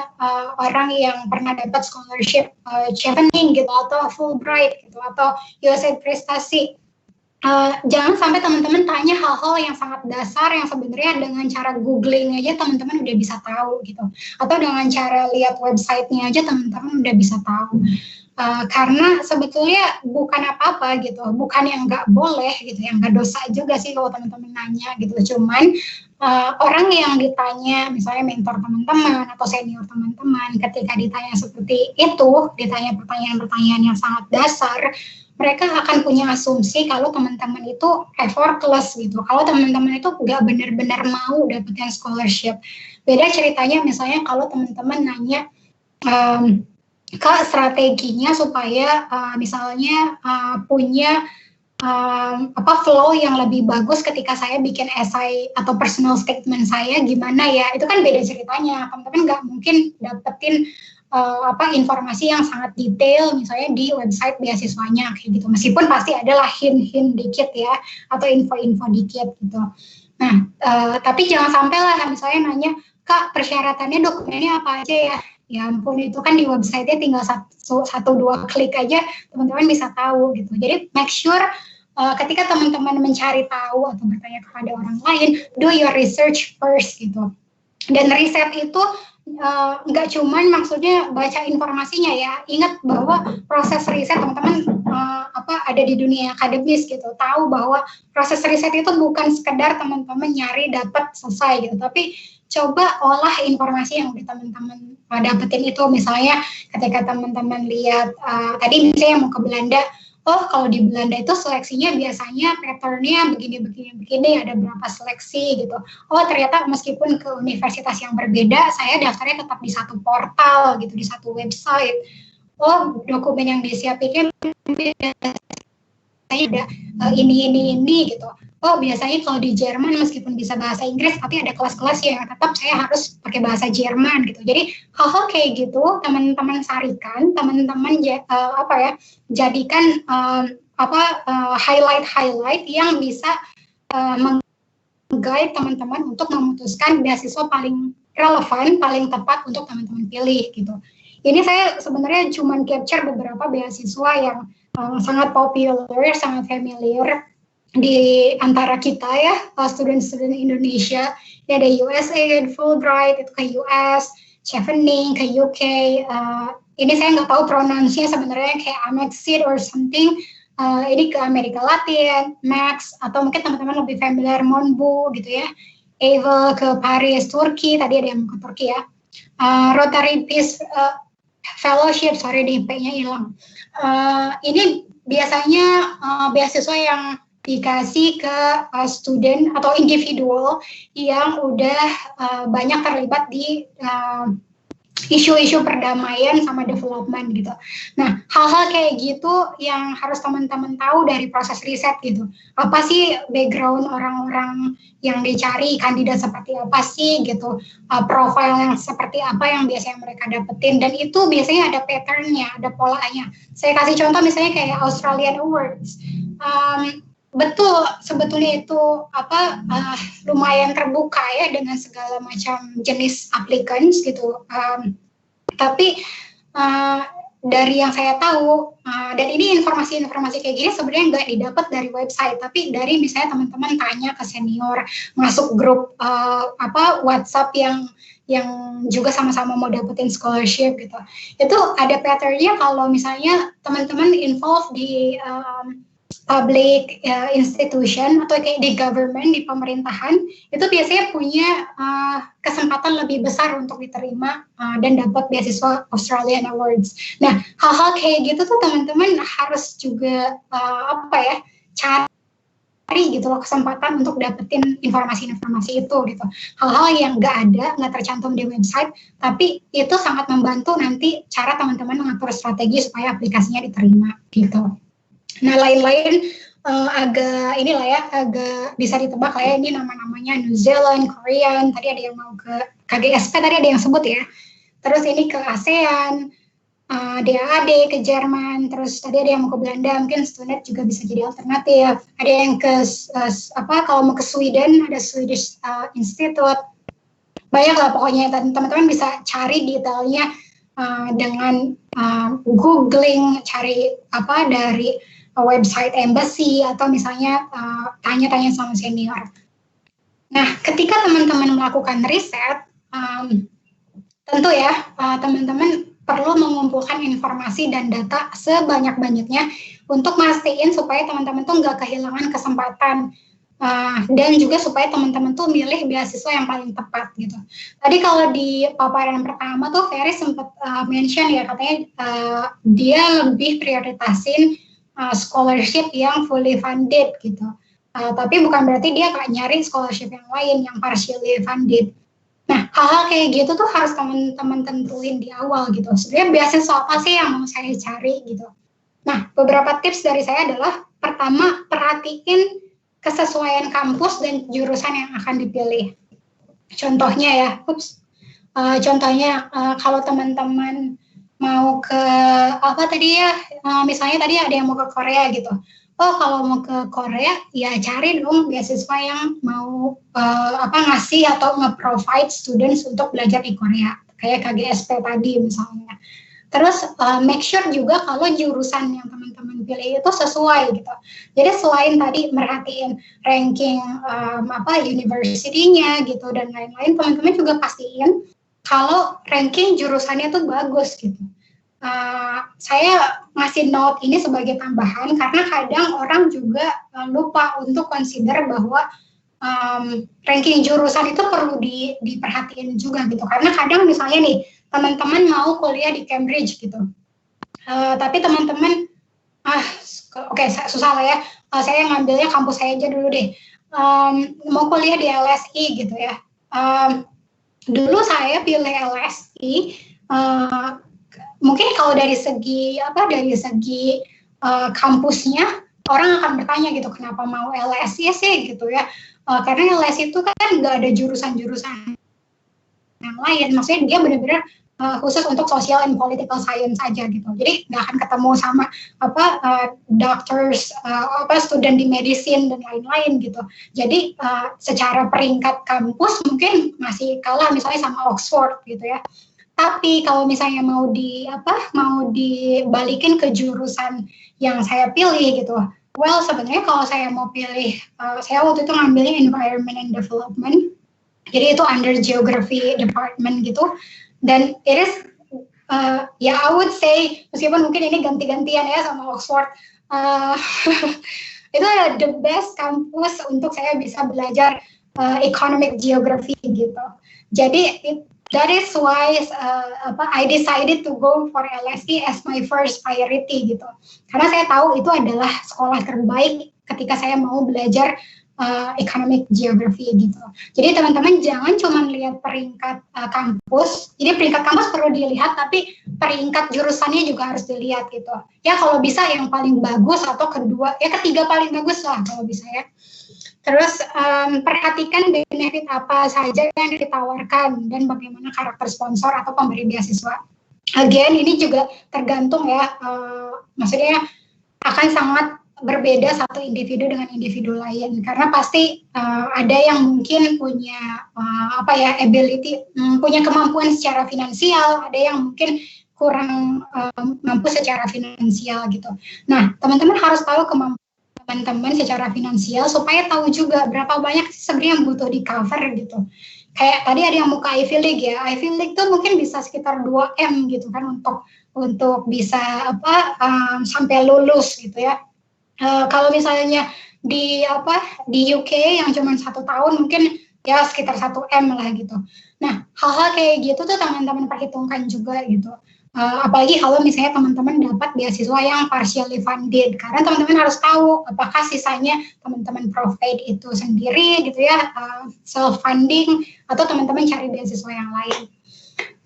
orang yang pernah dapat scholarship Chevening gitu atau Fulbright gitu atau USA Prestasi. Jangan sampai teman-teman tanya hal-hal yang sangat dasar yang sebenarnya dengan cara googling aja teman-teman udah bisa tahu gitu, atau dengan cara lihat websitenya aja teman-teman udah bisa tahu. Karena sebetulnya bukan apa-apa gitu, bukan yang nggak boleh gitu, yang nggak dosa juga sih kalau teman-teman nanya gitu. Cuman orang yang ditanya, misalnya mentor teman-teman atau senior teman-teman, ketika ditanya seperti itu, ditanya pertanyaan-pertanyaan yang sangat dasar, mereka akan punya asumsi kalau teman-teman itu effortless gitu, kalau teman-teman itu nggak benar-benar mau dapetin scholarship. Beda ceritanya misalnya kalau teman-teman nanya Kak strateginya supaya misalnya punya flow yang lebih bagus ketika saya bikin essay atau personal statement saya gimana ya, itu kan beda ceritanya. Teman-teman nggak mungkin dapetin informasi yang sangat detail misalnya di website beasiswanya kayak gitu, meskipun pasti adalah hint-hint dikit ya atau info-info dikit gitu. Nah tapi jangan sampai lah misalnya nanya, Kak persyaratannya dokumennya apa aja ya. Ya ampun, itu kan di website-nya tinggal satu dua klik aja teman-teman bisa tahu gitu. Jadi make sure ketika teman-teman mencari tahu atau bertanya kepada orang lain, do your research first gitu. Dan riset itu nggak cuman maksudnya baca informasinya ya. Ingat bahwa proses riset teman-teman ada di dunia akademis gitu. Tahu bahwa proses riset itu bukan sekedar teman-teman nyari dapat selesai gitu, tapi coba olah informasi yang udah teman-teman dapetin itu. Misalnya ketika teman-teman lihat tadi misalnya mau ke Belanda, oh kalau di Belanda itu seleksinya biasanya patternnya begini, ada berapa seleksi gitu. Oh ternyata meskipun ke universitas yang berbeda, saya daftarnya tetap di satu portal gitu, di satu website. Oh dokumen yang disiapinnya biasanya ada ini gitu. Oh biasanya kalau di Jerman meskipun bisa bahasa Inggris, tapi ada kelas-kelas yang tetap saya harus pakai bahasa Jerman gitu. Jadi hal-hal kayak gitu teman-teman sarikan, teman-teman jadikan highlight yang bisa meng-guide teman-teman untuk memutuskan beasiswa paling relevan, paling tepat untuk teman-teman pilih gitu. Ini saya sebenarnya cuma capture beberapa beasiswa yang sangat popular, sangat familiar di antara kita ya, student-student Indonesia. Ya ada USAID, Fulbright itu ke US, Chevening, ke UK. Ini saya nggak tahu pronunciasinya sebenarnya, kayak Amexit or something. Ini ke Amerika Latin, Max, atau mungkin teman-teman lebih familiar Monbu gitu ya. Eva ke Paris, Turki, tadi ada yang ke Turki ya. Rotary Peace Fellowship, sorry di P-nya hilang. Ini biasanya beasiswa yang dikasih ke student atau individual yang udah banyak terlibat di isu-isu perdamaian sama development gitu. Nah, hal-hal kayak gitu yang harus teman-teman tahu dari proses riset gitu. Apa sih background orang-orang yang dicari, kandidat seperti apa sih gitu, profile yang seperti apa yang biasanya mereka dapetin, dan itu biasanya ada patternnya, ada polanya. Saya kasih contoh misalnya kayak Australian Awards. Betul, sebetulnya itu lumayan terbuka ya dengan segala macam jenis applicants gitu. Tapi dari yang saya tahu, dan ini informasi-informasi kayak gini sebenarnya nggak didapat dari website, tapi dari misalnya teman-teman tanya ke senior, masuk grup WhatsApp yang juga sama-sama mau dapetin scholarship gitu. Itu ada patternnya kalau misalnya teman-teman involved di public institution atau kayak di government, di pemerintahan, itu biasanya punya kesempatan lebih besar untuk diterima dan dapat beasiswa Australian Awards. Nah, hal-hal kayak gitu tuh teman-teman harus juga cari gitu loh kesempatan untuk dapetin informasi-informasi itu gitu. Hal-hal yang nggak tercantum di website, tapi itu sangat membantu nanti cara teman-teman mengatur strategi supaya aplikasinya diterima gitu. Nah, lain-lain agak bisa ditebak lah ya, ini nama-namanya New Zealand, Korean, tadi ada yang mau ke KGSP, tadi ada yang sebut ya. Terus ini ke ASEAN, DAAD ke Jerman, terus tadi ada yang mau ke Belanda, mungkin student juga bisa jadi alternatif. Ada yang ke kalau mau ke Sweden, ada Swedish Institute. Banyak lah pokoknya, teman-teman bisa cari detailnya dengan googling, cari dari website embassy atau misalnya tanya-tanya sama senior. Nah, ketika teman-teman melakukan riset, tentu ya teman-teman perlu mengumpulkan informasi dan data sebanyak-banyaknya untuk mastiin supaya teman-teman tuh nggak kehilangan kesempatan dan juga supaya teman-teman tuh milih beasiswa yang paling tepat gitu. Tadi kalau di paparan pertama tuh Ferry sempat mention ya, katanya dia lebih prioritasin scholarship yang fully funded gitu. Tapi bukan berarti dia nggak nyari scholarship yang lain yang partially funded. Nah, hal-hal kayak gitu tuh harus teman-teman tentuin di awal gitu. Sebenarnya beasiswa apa sih yang mau saya cari gitu. Nah, beberapa tips dari saya adalah, pertama, perhatiin kesesuaian kampus dan jurusan yang akan dipilih. Contohnya ya, contohnya kalau teman-teman mau ke misalnya tadi ada yang mau ke Korea gitu. Oh, kalau mau ke Korea ya cari dong beasiswa yang mau ngasih atau nge-provide students untuk belajar di Korea, kayak KGSP tadi misalnya. Terus make sure juga kalau jurusan yang teman-teman pilih itu sesuai gitu. Jadi selain tadi merhatiin ranking university-nya gitu dan lain-lain, teman-teman juga pastiin kalau ranking jurusannya tuh bagus gitu. Saya ngasih note ini sebagai tambahan karena kadang orang juga lupa untuk consider bahwa ranking jurusan itu perlu diperhatiin juga gitu. Karena kadang misalnya nih, teman-teman mau kuliah di Cambridge gitu, tapi teman-teman susah lah ya, saya ngambilnya kampus saya aja dulu deh, mau kuliah di LSI gitu ya. Dulu saya pilih LSI, mungkin kalau dari segi kampusnya orang akan bertanya gitu, kenapa mau LSI sih gitu ya, karena LSI itu kan nggak ada jurusan-jurusan yang lain, maksudnya dia benar-benar khusus untuk social and political science aja gitu, jadi nggak akan ketemu sama doctors, student di medicine dan lain-lain gitu. Jadi secara peringkat kampus mungkin masih kalah misalnya sama Oxford gitu ya. Tapi kalau misalnya mau dibalikin ke jurusan yang saya pilih gitu, well sebenarnya kalau saya mau pilih, saya waktu itu ngambilnya Environment and Development, jadi itu under Geography Department gitu. Dan it is ya I would say, meskipun mungkin ini ganti-gantian ya sama Oxford, itu adalah the best kampus untuk saya bisa belajar economic geography gitu. Jadi that is why I decided to go for LSE as my first priority gitu. Karena saya tahu itu adalah sekolah terbaik ketika saya mau belajar economic geography gitu. Jadi teman-teman jangan cuma lihat peringkat kampus. Jadi peringkat kampus perlu dilihat, tapi peringkat jurusannya juga harus dilihat gitu. Ya kalau bisa yang paling bagus atau ketiga paling bagus lah kalau bisa ya. Terus perhatikan benefit apa saja yang ditawarkan dan bagaimana karakter sponsor atau pemberi beasiswa. Again ini juga tergantung ya, maksudnya akan sangat berbeda satu individu dengan individu lain, karena pasti ada yang mungkin punya ability, punya kemampuan secara finansial, ada yang mungkin kurang mampu secara finansial gitu. Nah, teman-teman harus tahu kemampuan teman-teman secara finansial supaya tahu juga berapa banyak sebenarnya yang butuh di cover gitu. Kayak tadi ada yang mau ke Ivy League ya, Ivy League tuh mungkin bisa sekitar 2M gitu kan untuk bisa sampai lulus gitu ya. Kalau misalnya di UK yang cuma 1 tahun mungkin ya sekitar 1M lah gitu. Nah, hal-hal kayak gitu tuh teman-teman perhitungkan juga gitu. Apalagi kalau misalnya teman-teman dapat beasiswa yang partially funded, karena teman-teman harus tahu apakah sisanya teman-teman provide itu sendiri gitu ya, self funding, atau teman-teman cari beasiswa yang lain.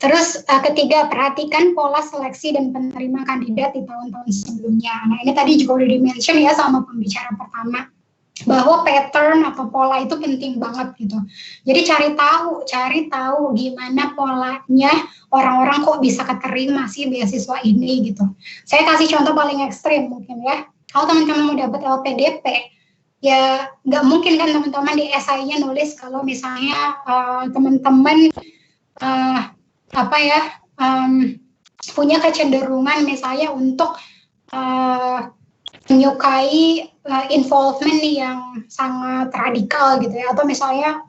Terus ketiga, perhatikan pola seleksi dan penerima kandidat di tahun-tahun sebelumnya. Nah ini tadi juga udah di-mention ya sama pembicara pertama, bahwa pattern atau pola itu penting banget gitu. Jadi cari tahu gimana polanya orang-orang kok bisa keterima sih beasiswa ini gitu. Saya kasih contoh paling ekstrim mungkin ya. Kalau teman-teman mau dapat LPDP, ya nggak mungkin kan teman-teman di esainya nulis kalau misalnya teman-teman punya kecenderungan misalnya untuk menyukai involvement yang sangat radikal gitu ya, atau misalnya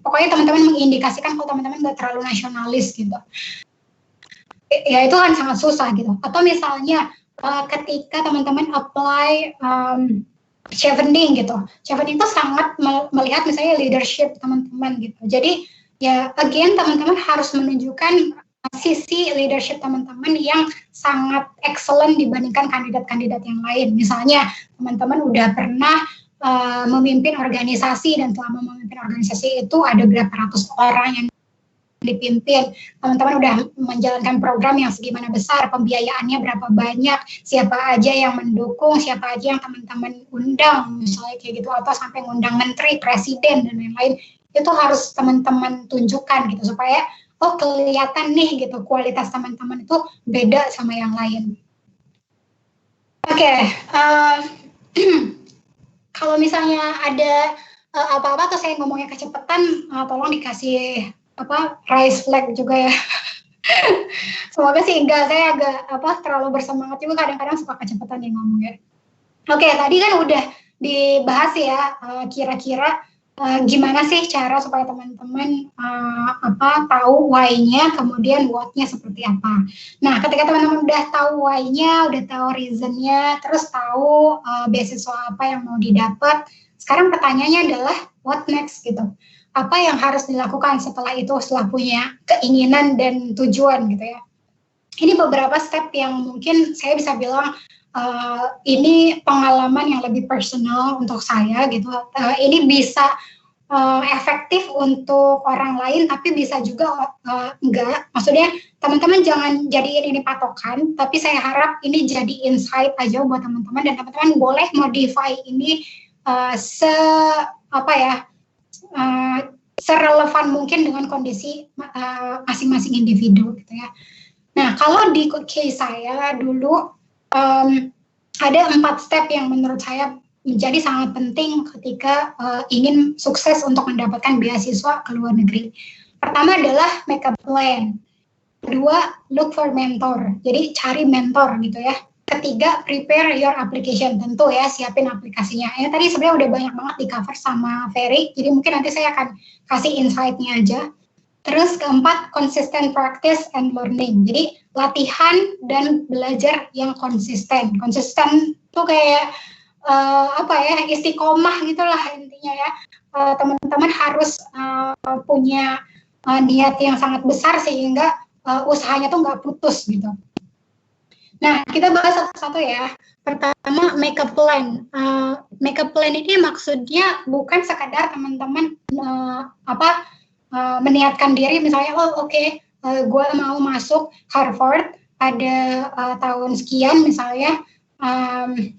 pokoknya teman-teman mengindikasikan kalau teman-teman nggak terlalu nasionalis gitu, ya itu kan sangat susah gitu. Atau misalnya ketika teman-teman apply chevening gitu, chevening itu sangat melihat misalnya leadership teman-teman gitu. Jadi ya again teman-teman harus menunjukkan sisi leadership teman-teman yang sangat excellent dibandingkan kandidat-kandidat yang lain. Misalnya teman-teman udah pernah memimpin organisasi, dan selama memimpin organisasi itu ada berapa ratus orang yang dipimpin. Teman-teman udah menjalankan program yang segimana besar, pembiayaannya berapa banyak, siapa aja yang mendukung, siapa aja yang teman-teman undang, misalnya kayak gitu, atau sampai ngundang menteri, presiden, dan lain-lain. Itu harus teman-teman tunjukkan gitu, supaya kelihatan nih gitu kualitas teman-teman itu beda sama yang lain. Oke, kalau misalnya ada apa-apa atau saya ngomongnya kecepatan, tolong dikasih raise flag juga ya. Semoga sih enggak, saya agak terlalu bersemangat juga, kadang-kadang suka kecepatan nih ngomongnya. Oke, tadi kan udah dibahas ya, kira-kira gimana sih cara supaya teman-teman tahu why-nya, kemudian what-nya seperti apa. Nah, ketika teman-teman udah tahu why-nya, udah tahu reason-nya, terus tahu beasiswa apa yang mau didapat, sekarang pertanyaannya adalah what next gitu. Apa yang harus dilakukan setelah itu, setelah punya keinginan dan tujuan gitu ya. Ini beberapa step yang mungkin saya bisa bilang ini pengalaman yang lebih personal untuk saya gitu. Ini bisa efektif untuk orang lain, tapi bisa juga enggak. Maksudnya teman-teman jangan jadiin ini patokan, tapi saya harap ini jadi insight aja buat teman-teman, dan teman-teman boleh modify ini serelevan mungkin dengan kondisi masing-masing individu gitu ya. Nah, kalau di case saya dulu ada 4 step yang menurut saya menjadi sangat penting ketika ingin sukses untuk mendapatkan beasiswa ke luar negeri. Pertama adalah make a plan. Kedua, look for mentor. Jadi cari mentor gitu ya. Ketiga, prepare your application. Tentu ya, siapin aplikasinya. Ya, tadi sebenarnya udah banyak banget di cover sama Ferry, jadi mungkin nanti saya akan kasih insight-nya aja. Terus keempat, consistent practice and learning. Jadi latihan dan belajar yang konsisten. Konsisten tuh kayak apa ya, istiqomah gitulah intinya ya. Teman-teman harus punya niat yang sangat besar sehingga usahanya tuh nggak putus gitu. Nah, kita bahas satu-satu ya. Pertama, make a plan. Make a plan ini maksudnya bukan sekadar teman-teman meniatkan diri, misalnya, gue mau masuk Harvard pada tahun sekian misalnya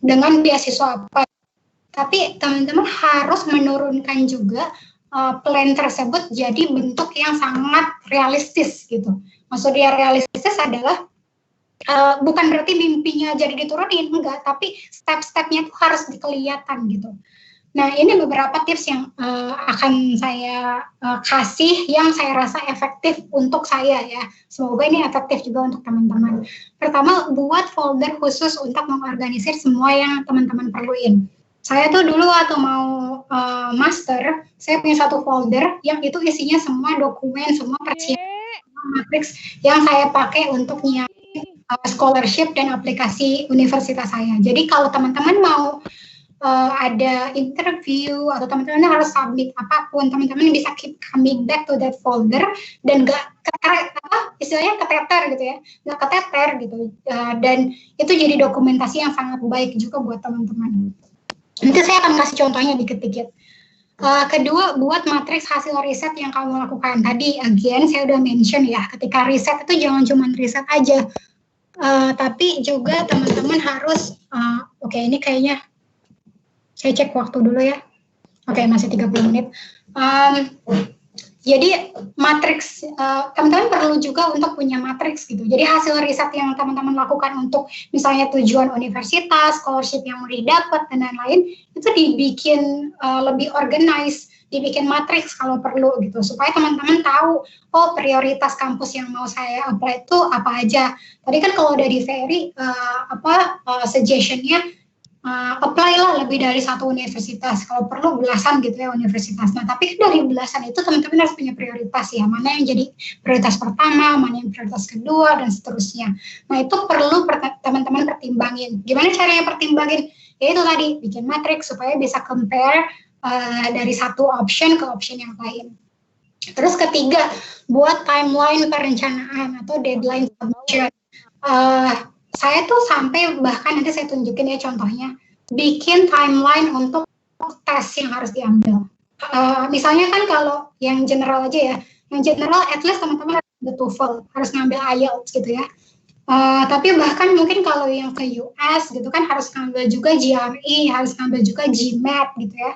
dengan beasiswa apa. Tapi teman-teman harus menurunkan juga plan tersebut jadi bentuk yang sangat realistis gitu. Maksudnya realistis adalah bukan berarti mimpinya jadi diturunin, enggak, tapi step-stepnya tuh harus kelihatan gitu. Nah, ini beberapa tips yang akan saya kasih yang saya rasa efektif untuk saya ya. Semoga ini efektif juga untuk teman-teman. Pertama, buat folder khusus untuk mengorganisir semua yang teman-teman perluin. Saya tuh dulu waktu mau master, saya punya satu folder yang itu isinya semua dokumen, semua persiapan, matriks yang saya pakai untuk nyiapin scholarship dan aplikasi universitas saya. Jadi kalau teman-teman mau ada interview atau teman-teman harus submit apapun, teman-teman bisa keep coming back to that folder dan nggak istilahnya keteter gitu ya, nggak keteter gitu, dan itu jadi dokumentasi yang sangat baik juga buat teman-teman. Nanti saya akan kasih contohnya dikit-dikit. Kedua, buat matriks hasil riset yang kamu lakukan. Tadi, again, saya udah mention ya, ketika riset itu jangan cuma riset aja, tapi juga teman-teman harus, ini kayaknya saya cek waktu dulu ya. Masih 30 menit. Jadi matriks, teman-teman perlu juga untuk punya matriks gitu. Jadi hasil riset yang teman-teman lakukan untuk misalnya tujuan universitas, scholarship yang mau didapat dan lain-lain, itu dibikin lebih organized, dibikin matriks kalau perlu gitu, supaya teman-teman tahu, prioritas kampus yang mau saya apply itu apa aja. Tadi kan kalau dari Ferry, suggestion-nya, apply lah lebih dari satu universitas, kalau perlu belasan gitu ya universitas. Nah, tapi dari belasan itu teman-teman harus punya prioritas ya, mana yang jadi prioritas pertama, mana yang prioritas kedua, dan seterusnya. Nah, itu perlu teman-teman pertimbangin. Gimana caranya pertimbangin? Ya itu tadi, bikin matriks supaya bisa compare dari satu option ke option yang lain. Terus ketiga, buat timeline perencanaan atau deadline submission. Saya tuh sampai bahkan nanti saya tunjukin ya contohnya, bikin timeline untuk tes yang harus diambil. Misalnya kan kalau yang general aja ya, yang general at least teman-teman harus ngambil TOEFL, harus ngambil IELTS gitu ya. Tapi bahkan mungkin kalau yang ke US gitu kan harus ngambil juga GRE, harus ngambil juga GMAT gitu ya.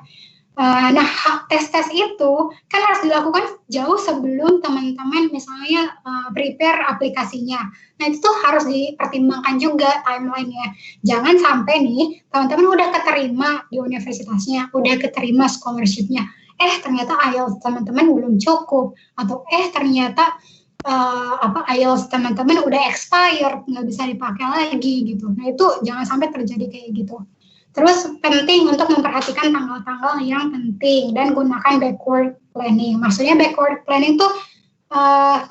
Nah, tes-tes itu kan harus dilakukan jauh sebelum teman-teman misalnya prepare aplikasinya. Nah, itu tuh harus dipertimbangkan juga timeline-nya. Jangan sampai nih, teman-teman udah keterima di universitasnya, udah keterima scholarship-nya, ternyata IELTS teman-teman belum cukup, atau ternyata IELTS teman-teman udah expired, nggak bisa dipakai lagi gitu. Nah, itu jangan sampai terjadi kayak gitu. Terus penting untuk memperhatikan tanggal-tanggal yang penting dan gunakan backward planning. Maksudnya backward planning tuh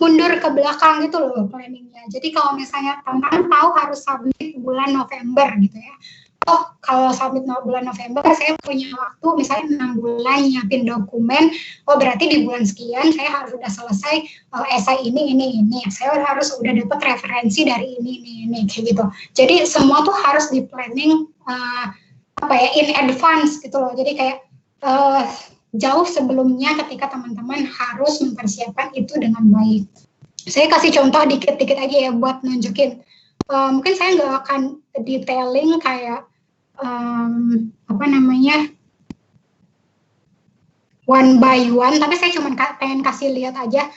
mundur ke belakang gitu loh planningnya. Jadi kalau misalnya teman-teman tahu harus submit bulan November gitu ya. Kalau submit bulan November saya punya waktu misalnya 6 bulan nyiapin dokumen. Berarti di bulan sekian saya harus udah selesai esai ini. Saya harus udah dapat referensi dari ini kayak gitu. Jadi semua tuh harus di planning in advance gitu loh. Jadi kayak jauh sebelumnya ketika teman-teman harus mempersiapkan itu dengan baik. Saya kasih contoh dikit-dikit aja ya buat nunjukin. Mungkin saya nggak akan detailing kayak one by one, tapi saya cuma pengen kasih lihat aja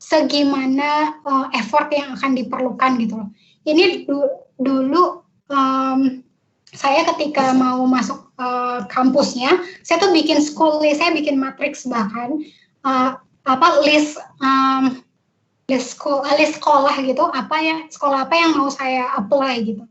segimana effort yang akan diperlukan gitu loh. Ini dulu saya ketika mau masuk kampusnya, saya tuh bikin saya bikin matriks bahkan list sekolah gitu, sekolah apa yang mau saya apply gitu.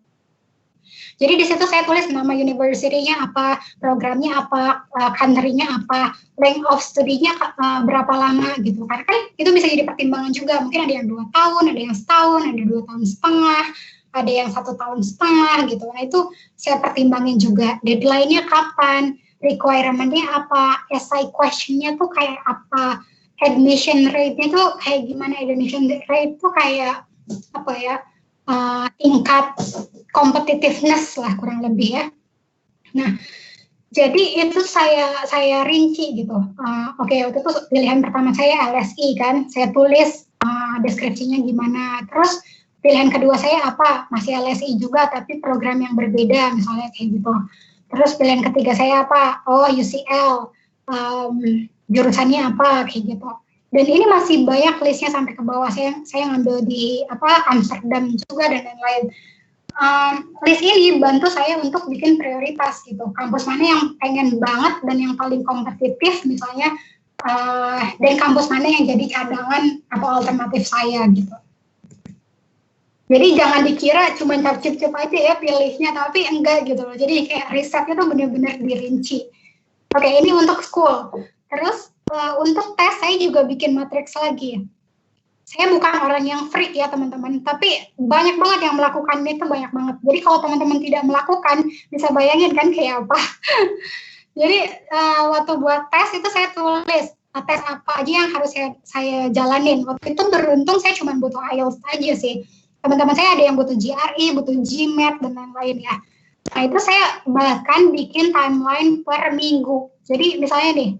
Jadi di situ saya tulis nama university-nya apa, programnya apa, country-nya apa, length of study-nya berapa lama gitu. Karena kan itu bisa jadi pertimbangan juga. Mungkin ada yang 2 tahun, ada yang setahun, ada 2 tahun setengah, ada yang 1 tahun setengah gitu. Nah itu saya pertimbangin juga. Deadline-nya kapan, requirement-nya apa, essay question-nya tuh kayak apa, admission rate-nya tuh kayak gimana. Admission rate tuh kayak apa ya, tingkat competitiveness lah kurang lebih ya. Nah, jadi itu saya rinci gitu. Oke, waktu itu pilihan pertama saya LSI kan, saya tulis deskripsinya gimana. Terus pilihan kedua saya apa? Masih LSI juga tapi program yang berbeda misalnya kayak gitu. Terus pilihan ketiga saya apa? Oh, UCL, jurusannya apa kayak gitu. Dan ini masih banyak listnya sampai ke bawah. Saya ngambil di Amsterdam juga dan lain-lain. List ini bantu saya untuk bikin prioritas gitu. Kampus mana yang pengen banget dan yang paling kompetitif misalnya, dan kampus mana yang jadi cadangan atau alternatif saya gitu. Jadi jangan dikira cuma cap-cip aja ya pilihnya, tapi enggak gitu loh. Jadi kayak risetnya tuh benar-benar dirinci. Oke, ini untuk school. Terus untuk tes saya juga bikin matriks lagi. Saya bukan orang yang freak ya teman-teman, tapi banyak banget yang melakukannya itu banyak banget. Jadi kalau teman-teman tidak melakukan, bisa bayangin kan kayak apa. Jadi waktu buat tes itu saya tulis tes apa aja yang harus saya jalanin. Waktu itu beruntung saya cuma butuh IELTS aja sih. Teman-teman saya ada yang butuh GRE, butuh GMAT dan lain-lain ya. Nah itu saya bahkan bikin timeline per minggu. Jadi misalnya nih,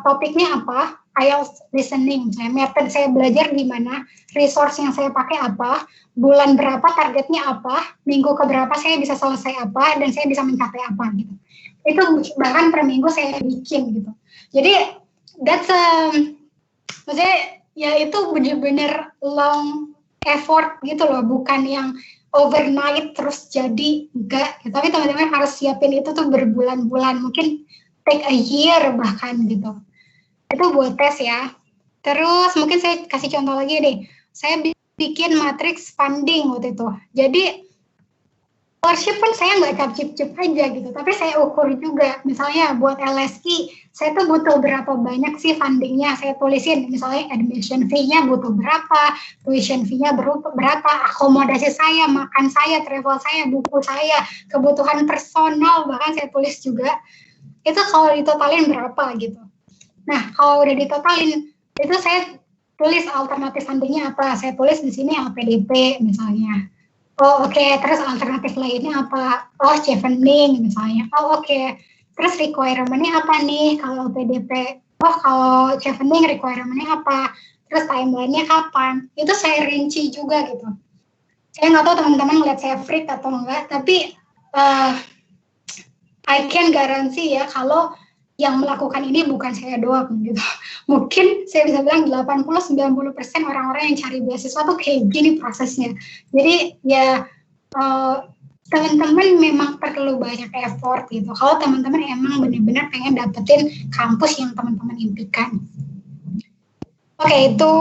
topiknya apa, IELTS listening, method saya belajar gimana, resource yang saya pakai apa, bulan berapa targetnya apa, minggu keberapa saya bisa selesai apa, dan saya bisa mencapai apa gitu. Itu bahkan per minggu saya bikin gitu. Jadi that's maksudnya ya itu benar-benar long effort gitu loh, bukan yang overnight terus jadi enggak. Tapi teman-teman harus siapin itu tuh berbulan-bulan, mungkin take a year bahkan gitu. Itu buat tes ya. Terus mungkin saya kasih contoh lagi deh. Saya bikin matriks funding waktu itu. Jadi scholarship pun saya nggak cap-cip aja gitu. Tapi saya ukur juga. Misalnya buat LSI, saya tuh butuh berapa banyak sih fundingnya. Saya tulisin misalnya admission fee-nya butuh berapa, tuition fee-nya berapa, akomodasi saya, makan saya, travel saya, buku saya, kebutuhan personal bahkan saya tulis juga. Itu kalau ditotalin berapa gitu. Nah, kalau udah ditotalin, itu saya tulis alternatif fundingnya apa. Saya tulis di sini LPDP misalnya. Oh oke, terus alternatif lainnya apa? Oh chevening misalnya. Oh oke, terus requirement-nya apa nih kalau LPDP? Oh kalau chevening requirement-nya apa? Terus timeline-nya kapan? Itu saya rinci juga gitu. Saya nggak tahu teman-teman ngeliat saya freak atau enggak, tapi I can garansi ya kalau yang melakukan ini bukan saya doang gitu. Mungkin saya bisa bilang 80-90% orang-orang yang cari beasiswa tuh kayak gini prosesnya. Jadi ya teman-teman memang perlu banyak effort gitu. Kalau teman-teman emang benar-benar pengen dapetin kampus yang teman-teman impikan. Oke, itu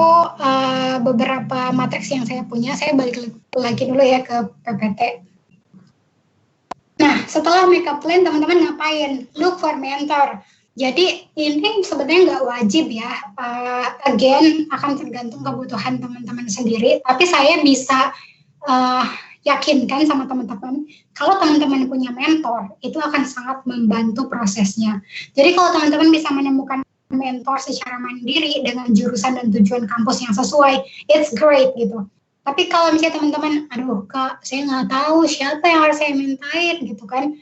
beberapa matriks yang saya punya. Saya balik lagi dulu ya ke PPT. Nah, setelah make up plan, teman-teman ngapain? Look for mentor. Jadi, ini sebenarnya nggak wajib ya. Again, akan tergantung kebutuhan teman-teman sendiri. Tapi saya bisa yakinkan sama teman-teman, kalau teman-teman punya mentor, itu akan sangat membantu prosesnya. Jadi, kalau teman-teman bisa menemukan mentor secara mandiri dengan jurusan dan tujuan kampus yang sesuai, it's great gitu. Tapi kalau misalnya teman-teman, aduh kak, saya nggak tahu siapa yang harus saya mintain gitu kan,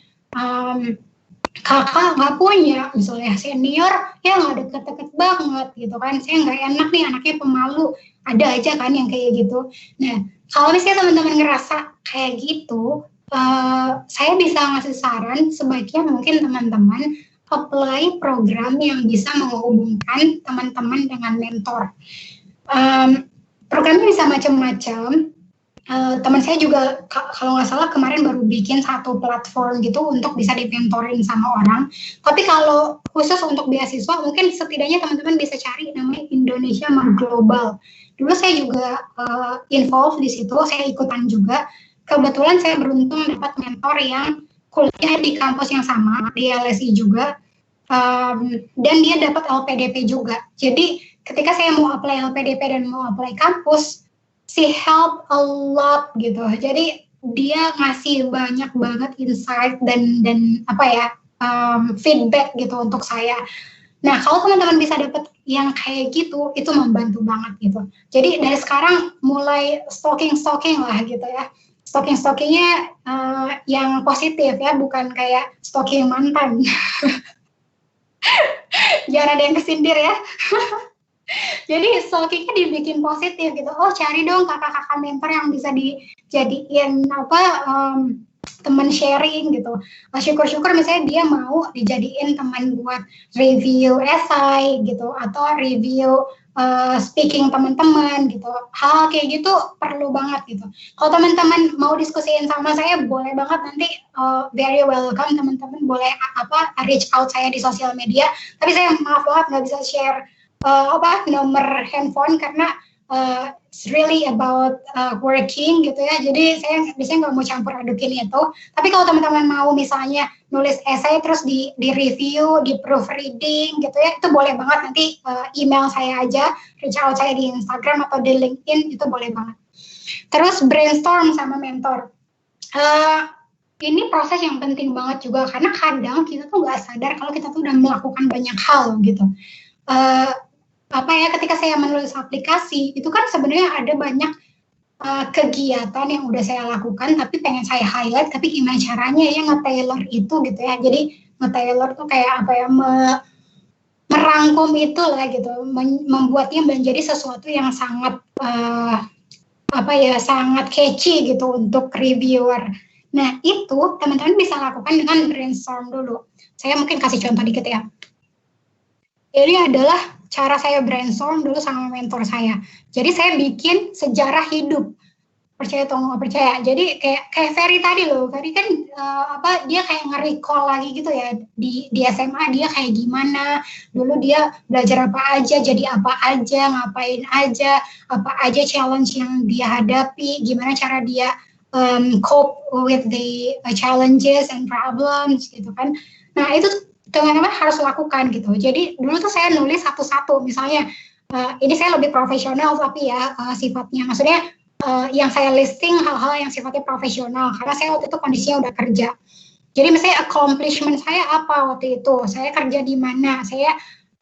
kakak nggak punya, misalnya senior, ya nggak deket-deket banget gitu kan, saya nggak enak nih anaknya pemalu, ada aja kan yang kayak gitu. Nah, kalau misalnya teman-teman ngerasa kayak gitu, saya bisa ngasih saran, sebaiknya mungkin teman-teman apply program yang bisa menghubungkan teman-teman dengan mentor. Programnya bisa macam-macam. Teman saya juga kalau nggak salah kemarin baru bikin satu platform gitu untuk bisa dimentorin sama orang. Tapi kalau khusus untuk beasiswa mungkin setidaknya teman-teman bisa cari namanya Indonesia Mengglobal. Dulu saya juga involve di situ, saya ikutan juga. kebetulan saya beruntung dapat mentor yang kuliah di kampus yang sama, di LSI juga, dan dia dapat LPDP juga. Jadi ketika saya mau apply LPDP dan mau apply kampus, she help a lot gitu. Jadi dia ngasih banyak banget insight dan apa ya, feedback gitu untuk saya. Nah, kalau teman-teman bisa dapat yang kayak gitu, itu membantu banget gitu. Jadi dari sekarang mulai stalking lah gitu ya. Stalkingnya yang positif ya, bukan kayak stalking mantan. Jangan ada yang kesindir ya. Jadi stalkingnya dibikin positif gitu. Oh, cari dong kakak-kakak mentor yang bisa dijadiin teman sharing gitu. Syukur-syukur misalnya dia mau dijadiin teman buat review esai gitu, atau review speaking teman-teman gitu. Hal kayak gitu perlu banget gitu. Kalau teman-teman mau diskusiin sama saya, boleh banget nanti, very welcome, teman-teman boleh reach out saya di sosial media. Tapi saya maaf banget nggak bisa share nomor handphone karena it's really about working gitu ya. Jadi saya biasanya nggak mau campur adukin itu. Tapi kalau teman-teman mau misalnya nulis essay terus di review, di proofreading gitu ya, itu boleh banget. Nanti email saya aja, reach out saya di Instagram atau di LinkedIn, itu boleh banget. Terus brainstorm sama mentor. Ini proses yang penting banget juga, karena kadang kita tuh nggak sadar kalau kita tuh udah melakukan banyak hal gitu. Ketika saya menulis aplikasi itu kan sebenarnya ada banyak kegiatan yang udah saya lakukan tapi pengen saya highlight, tapi gimana caranya ya nge-tailor itu gitu ya. Jadi nge-tailor tuh kayak merangkum itu lah gitu, membuatnya menjadi sesuatu yang sangat sangat catchy gitu untuk reviewer. Nah, itu teman-teman bisa lakukan dengan brainstorm dulu. Saya mungkin kasih contoh dikit ya. Ini adalah cara saya brainstorm dulu sama mentor saya. Jadi saya bikin sejarah hidup, percaya atau nggak percaya. Jadi kayak Ferry tadi loh, Ferry kan dia kayak nge-recall lagi gitu ya, di SMA dia kayak gimana, dulu dia belajar apa aja, jadi apa aja, ngapain aja, apa aja challenge yang dia hadapi, gimana cara dia cope with the challenges and problems gitu kan. Nah, itu teman-teman harus lakukan gitu. Jadi dulu tuh saya nulis satu-satu, misalnya ini saya lebih profesional tapi ya sifatnya, maksudnya yang saya listing hal-hal yang sifatnya profesional, karena saya waktu itu kondisinya udah kerja. Jadi misalnya accomplishment saya apa waktu itu, saya kerja di mana,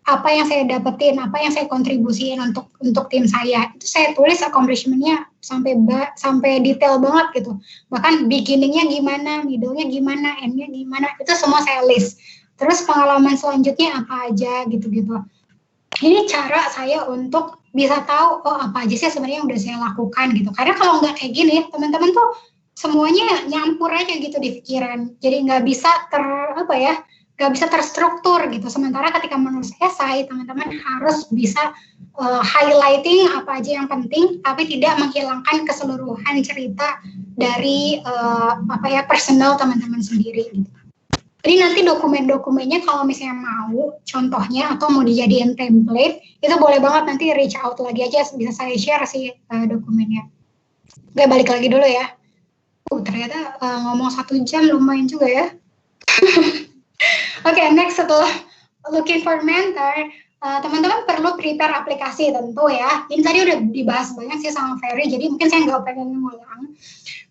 apa yang saya dapetin, apa yang saya kontribusiin untuk tim saya, itu saya tulis accomplishment-nya sampai detail banget gitu. Bahkan beginning-nya gimana, middle-nya gimana, end-nya gimana, itu semua saya list. Terus pengalaman selanjutnya apa aja gitu-gitu. Ini cara saya untuk bisa tahu, oh apa aja sih sebenarnya yang udah saya lakukan gitu. Karena kalau nggak kayak gini, teman-teman tuh semuanya nyampur aja gitu di pikiran. Jadi nggak bisa terstruktur gitu. Sementara ketika menulis esai, teman-teman harus bisa highlighting apa aja yang penting, tapi tidak menghilangkan keseluruhan cerita dari personal teman-teman sendiri gitu. Jadi nanti dokumen-dokumennya kalau misalnya mau contohnya atau mau dijadiin template, itu boleh banget nanti reach out lagi aja, bisa saya share sih dokumennya. Oke, balik lagi dulu ya. Ternyata ngomong 1 jam lumayan juga ya. Oke, next, setelah looking for mentor, teman-teman perlu prepare aplikasi tentu ya. Ini tadi udah dibahas banyak sih sama Ferry, jadi mungkin saya nggak pengen ngulang.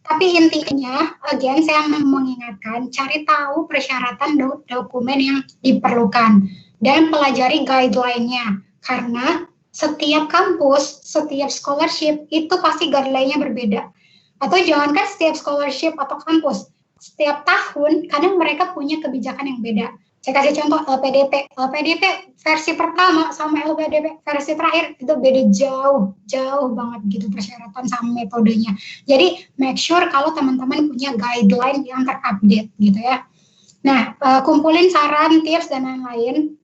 Tapi intinya, again, saya mengingatkan, cari tahu persyaratan dokumen yang diperlukan dan pelajari guideline-nya. Karena setiap kampus, setiap scholarship itu pasti guideline-nya berbeda. Atau jangankan setiap scholarship atau kampus, setiap tahun kadang mereka punya kebijakan yang beda. Saya kasih contoh LPDP. LPDP versi pertama sama LPDP versi terakhir itu beda jauh banget gitu persyaratan sama metodenya. Jadi make sure kalau teman-teman punya guideline yang terupdate gitu ya. Nah, kumpulin saran, tips dan lain-lain.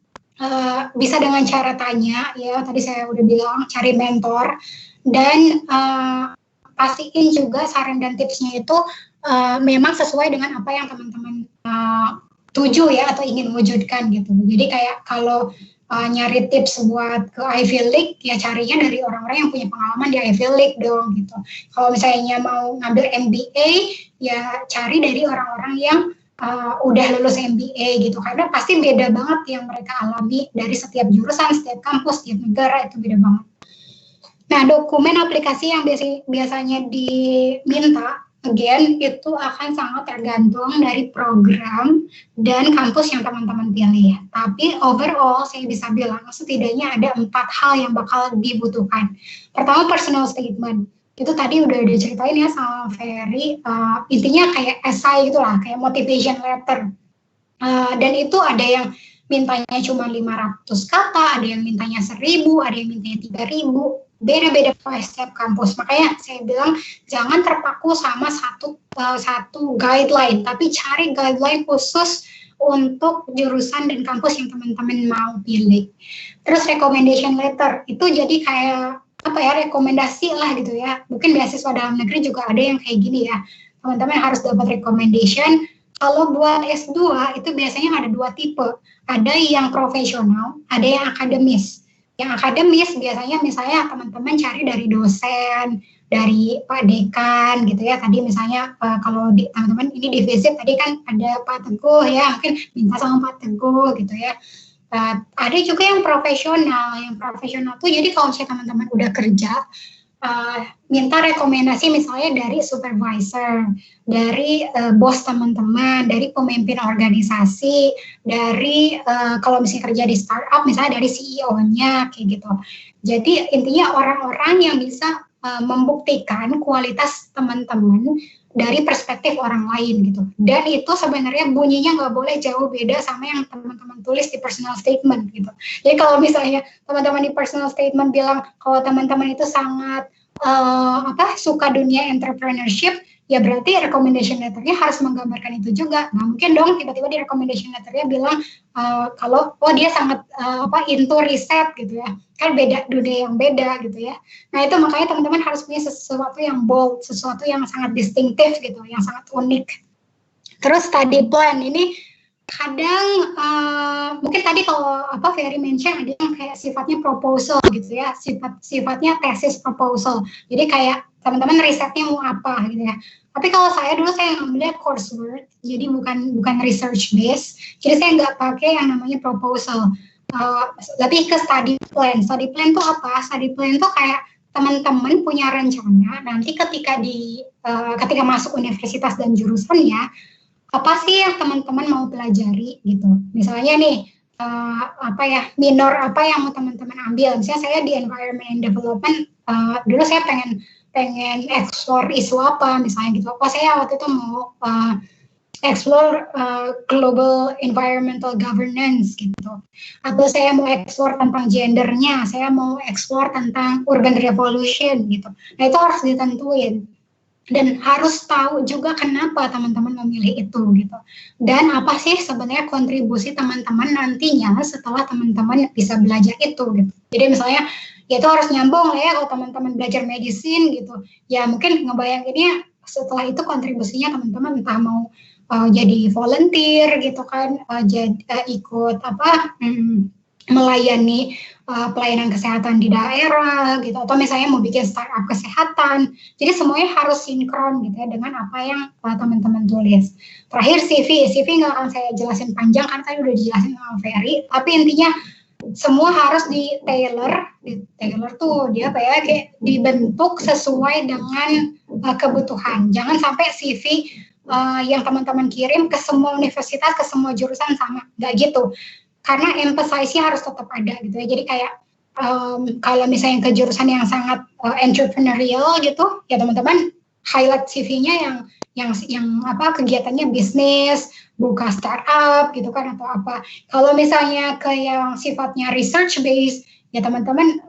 Bisa dengan cara tanya ya. Tadi saya udah bilang cari mentor dan pastiin juga saran dan tipsnya itu memang sesuai dengan apa yang teman-teman tuju ya atau ingin wujudkan gitu. Jadi kayak kalau nyari tips buat ke Ivy League, ya carinya dari orang-orang yang punya pengalaman di Ivy League dong gitu. Kalau misalnya mau ngambil MBA, ya cari dari orang-orang yang udah lulus MBA gitu, karena pasti beda banget yang mereka alami dari setiap jurusan, setiap kampus, setiap negara, itu beda banget. Nah, dokumen aplikasi yang biasanya diminta, again, itu akan sangat tergantung dari program dan kampus yang teman-teman pilih. Tapi overall, saya bisa bilang setidaknya ada 4 hal yang bakal dibutuhkan. Pertama, personal statement. Itu tadi udah diceritain ya sama Ferry, intinya kayak essay gitu lah, kayak motivation letter. Dan itu ada yang mintanya cuma 500 kata, ada yang mintanya 1000, ada yang mintanya 3000, beda-beda setiap kampus. Makanya saya bilang jangan terpaku sama satu guideline, tapi cari guideline khusus untuk jurusan dan kampus yang teman-teman mau pilih. Terus recommendation letter, itu jadi kayak apa ya, rekomendasi lah gitu ya. Mungkin beasiswa dalam negeri juga ada yang kayak gini ya. Teman-teman harus dapat recommendation. Kalau buat S2 itu biasanya ada 2 tipe. Ada yang profesional, ada yang akademis. Yang akademis biasanya misalnya teman-teman cari dari dosen, dari Pak Dekan gitu ya. Tadi misalnya kalau teman-teman ini di visit tadi kan ada Pak Teguh ya, mungkin minta sama Pak Teguh gitu ya. Ada juga yang profesional tuh jadi kalau misalnya teman-teman udah kerja, minta rekomendasi misalnya dari supervisor, dari bos teman-teman, dari pemimpin organisasi, dari kalau misalnya kerja di startup misalnya dari CEO-nya kayak gitu. Jadi intinya orang-orang yang bisa membuktikan kualitas teman-teman dari perspektif orang lain gitu. Dan itu sebenarnya bunyinya nggak boleh jauh beda sama yang teman-teman tulis di personal statement gitu. Jadi kalau misalnya teman-teman di personal statement bilang kalau teman-teman itu sangat suka dunia entrepreneurship, ya berarti recommendation letternya harus menggambarkan itu juga. Nggak mungkin dong tiba-tiba di recommendation letternya bilang kalau dia sangat into riset gitu ya. Kan beda, dunia yang beda gitu ya. Nah itu makanya teman-teman harus punya sesuatu yang bold, sesuatu yang sangat distinktif gitu, yang sangat unik. Terus study plan ini kadang mungkin tadi kalau Ferry mention ada yang kayak sifatnya proposal gitu ya, sifatnya tesis proposal. Jadi kayak teman-teman risetnya mau apa gitu ya. Tapi kalau saya dulu saya ngambilnya coursework, jadi bukan research base. Jadi saya nggak pakai yang namanya proposal. Lebih ke study plan. Study plan itu apa? Study plan itu kayak teman-teman punya rencana nanti ketika masuk universitas dan jurusannya, apa sih yang teman-teman mau pelajari gitu. Misalnya nih, minor apa yang mau teman-teman ambil. Misalnya saya di environment and development, dulu saya pengen explore isu apa misalnya gitu. Saya waktu itu mau explore global environmental governance gitu. Atau saya mau explore tentang gendernya, saya mau explore tentang urban revolution gitu. Nah itu harus ditentuin. Dan harus tahu juga kenapa teman-teman memilih itu gitu. Dan apa sih sebenarnya kontribusi teman-teman nantinya setelah teman-teman bisa belajar itu gitu. Jadi misalnya ya itu harus nyambung ya kalau teman-teman belajar medicine gitu. Ya mungkin ngebayanginnya setelah itu kontribusinya teman-teman entah mau jadi volunteer gitu kan, ikut melayani pelayanan kesehatan di daerah gitu, atau misalnya mau bikin startup kesehatan. Jadi semuanya harus sinkron gitu ya dengan apa yang teman-teman tulis. Terakhir CV nggak akan saya jelasin panjang karena tadi udah dijelasin sama Ferry, tapi intinya semua harus di tailor tuh dia kayak dibentuk sesuai dengan kebutuhan. Jangan sampai CV yang teman-teman kirim ke semua universitas, ke semua jurusan sama, nggak gitu. Karena emphasize-nya harus tetap ada gitu ya. Jadi kayak kalau misalnya ke jurusan yang sangat entrepreneurial gitu, ya teman-teman highlight CV-nya yang kegiatannya bisnis, buka startup gitu kan atau apa. Kalau misalnya ke yang sifatnya research based, ya teman-teman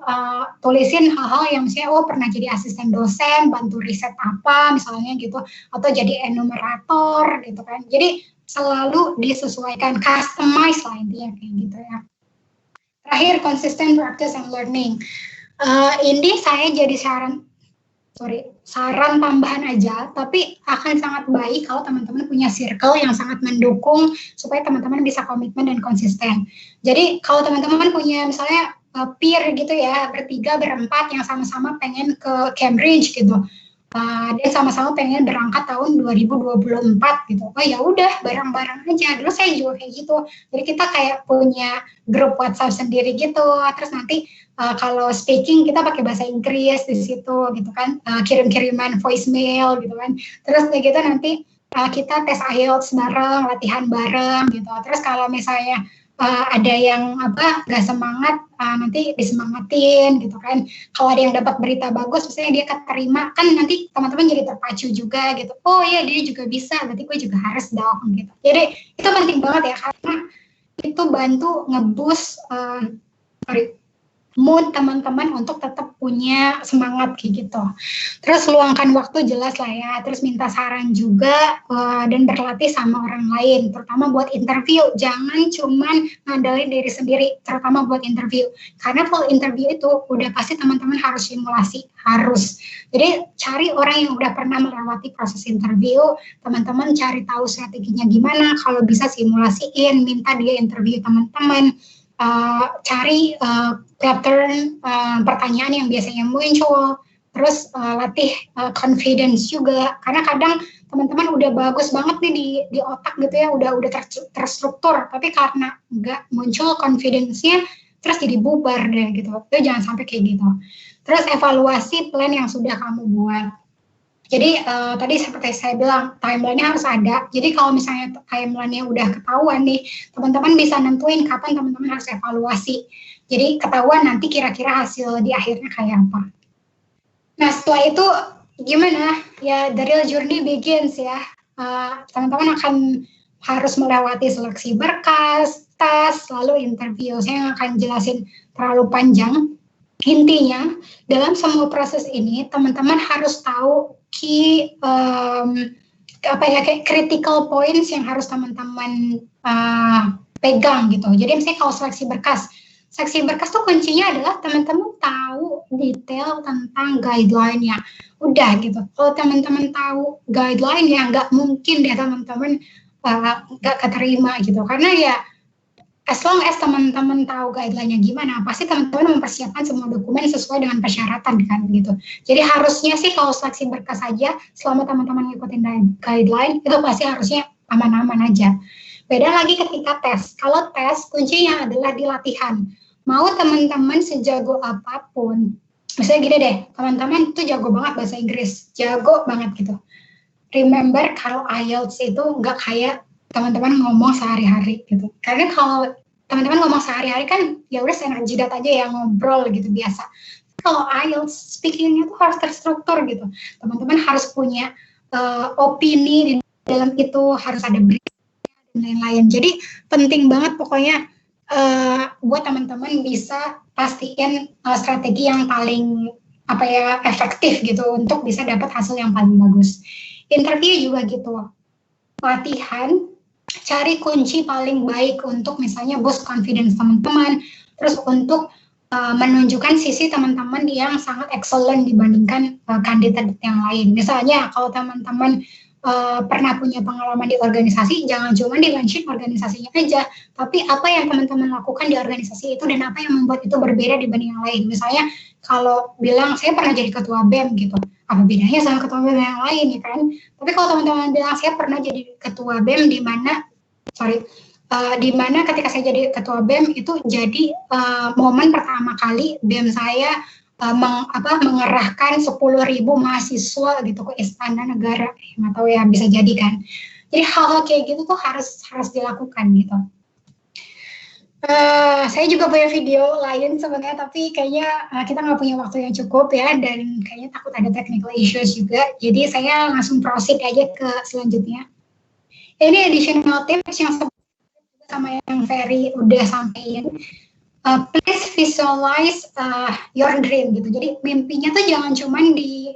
tulisin hal-hal yang misalnya pernah jadi asisten dosen, bantu riset apa misalnya gitu, atau jadi enumerator gitu kan. Jadi selalu disesuaikan, customize lah intinya kayak gitu ya. Terakhir, consistent practice and learning. Ini saya jadi saran saran tambahan aja, tapi akan sangat baik kalau teman-teman punya circle yang sangat mendukung supaya teman-teman bisa komitmen dan konsisten. Jadi kalau teman-teman punya misalnya peer gitu ya, bertiga, berempat yang sama-sama pengen ke Cambridge gitu, dan sama-sama pengen berangkat tahun 2024 gitu. Oh ya udah bareng-bareng aja. Dulu saya juga kayak gitu. Jadi kita kayak punya grup WhatsApp sendiri gitu. Terus nanti kalau speaking kita pakai bahasa Inggris di situ gitu kan. Kirim-kiriman voicemail gitu kan. Terus kayak gitu nanti kita tes IELTS bareng, latihan bareng gitu. Terus kalau misalnya ada yang nggak semangat, nanti disemangatin gitu kan. Kalau ada yang dapat berita bagus, misalnya dia keterima, kan nanti teman-teman jadi terpacu juga gitu. Oh iya dia juga bisa, berarti gue juga harus dong gitu. Jadi itu penting banget ya, karena itu bantu ngeboost mood teman-teman untuk tetap punya semangat kayak gitu. Terus luangkan waktu jelas lah ya, terus minta saran juga dan berlatih sama orang lain, terutama buat interview. Jangan cuman ngandalin diri sendiri, terutama buat interview. Karena kalau interview itu udah pasti teman-teman harus simulasi, harus. Jadi cari orang yang udah pernah melewati proses interview, teman-teman cari tahu strateginya gimana, kalau bisa simulasiin, minta dia interview teman-teman. Cari pattern pertanyaan yang biasanya muncul, terus latih confidence juga, karena kadang teman-teman udah bagus banget nih di otak gitu ya, udah terstruktur, tapi karena nggak muncul confidence-nya, terus jadi bubar deh gitu. Itu jangan sampai kayak gitu. Terus evaluasi plan yang sudah kamu buat. Jadi tadi seperti saya bilang, timeline-nya harus ada. Jadi kalau misalnya timeline-nya udah ketahuan nih, teman-teman bisa nentuin kapan teman-teman harus evaluasi. Jadi ketahuan nanti kira-kira hasil di akhirnya kayak apa. Nah setelah itu gimana? Ya the real journey begins ya. Teman-teman akan harus melewati seleksi berkas, tes, lalu interview. Saya akan jelasin terlalu panjang. Intinya dalam semua proses ini teman-teman harus tahu key kayak critical points yang harus teman-teman pegang gitu. Jadi misalnya kalau seleksi berkas tuh kuncinya adalah teman-teman tahu detail tentang guideline-nya. Udah gitu. Kalau teman-teman tahu guideline-nya, nggak mungkin deh teman-teman nggak keterima gitu. Karena ya as long as teman-teman tahu guideline-nya gimana, pasti teman-teman mempersiapkan semua dokumen sesuai dengan persyaratan kan gitu. Jadi harusnya sih kalau seleksi berkas saja, selama teman-teman ngikutin guideline, itu pasti harusnya aman-aman aja. Beda lagi ketika tes. Kalau tes, kuncinya adalah di latihan. Mau teman-teman sejago apapun, misalnya gini deh, teman-teman tuh jago banget bahasa Inggris, jago banget gitu. Remember kalau IELTS itu nggak kayak teman-teman ngomong sehari-hari gitu. Karena kalau teman-teman ngomong sehari-hari kan ya udah senang jidat aja ya, ngobrol gitu biasa. Kalau IELTS speakingnya tuh harus terstruktur gitu. Teman-teman harus punya opini di dalam itu, harus ada berita dan lain-lain. Jadi penting banget pokoknya buat teman-teman bisa pastiin strategi yang paling efektif gitu untuk bisa dapat hasil yang paling bagus. Interview juga gitu. Latihan, cari kunci paling baik untuk misalnya boost confidence teman-teman, terus untuk menunjukkan sisi teman-teman yang sangat excellent dibandingkan kandidat yang lain. Misalnya kalau teman-teman pernah punya pengalaman di organisasi, jangan cuma di-launching organisasinya aja, tapi apa yang teman-teman lakukan di organisasi itu dan apa yang membuat itu berbeda dibanding yang lain. Misalnya kalau bilang saya pernah jadi ketua BEM gitu, apa bedanya sama ketua BEM yang lain ya kan? Tapi kalau teman-teman bilang saya pernah jadi ketua BEM di mana ketika saya jadi ketua BEM itu jadi momen pertama kali BEM saya mengerahkan 10.000 mahasiswa gitu ke Istana Negara, nggak tahu ya, bisa jadi kan. Jadi hal-hal kayak gitu tuh harus dilakukan gitu. Saya juga punya video lain sebenarnya, tapi kayaknya kita nggak punya waktu yang cukup ya, dan kayaknya takut ada technical issues juga. Jadi saya langsung proceed aja ke selanjutnya. Ini additional tips yang sama yang Ferry udah sampaikan. Please visualize your dream gitu. Jadi mimpinya tuh jangan cuma di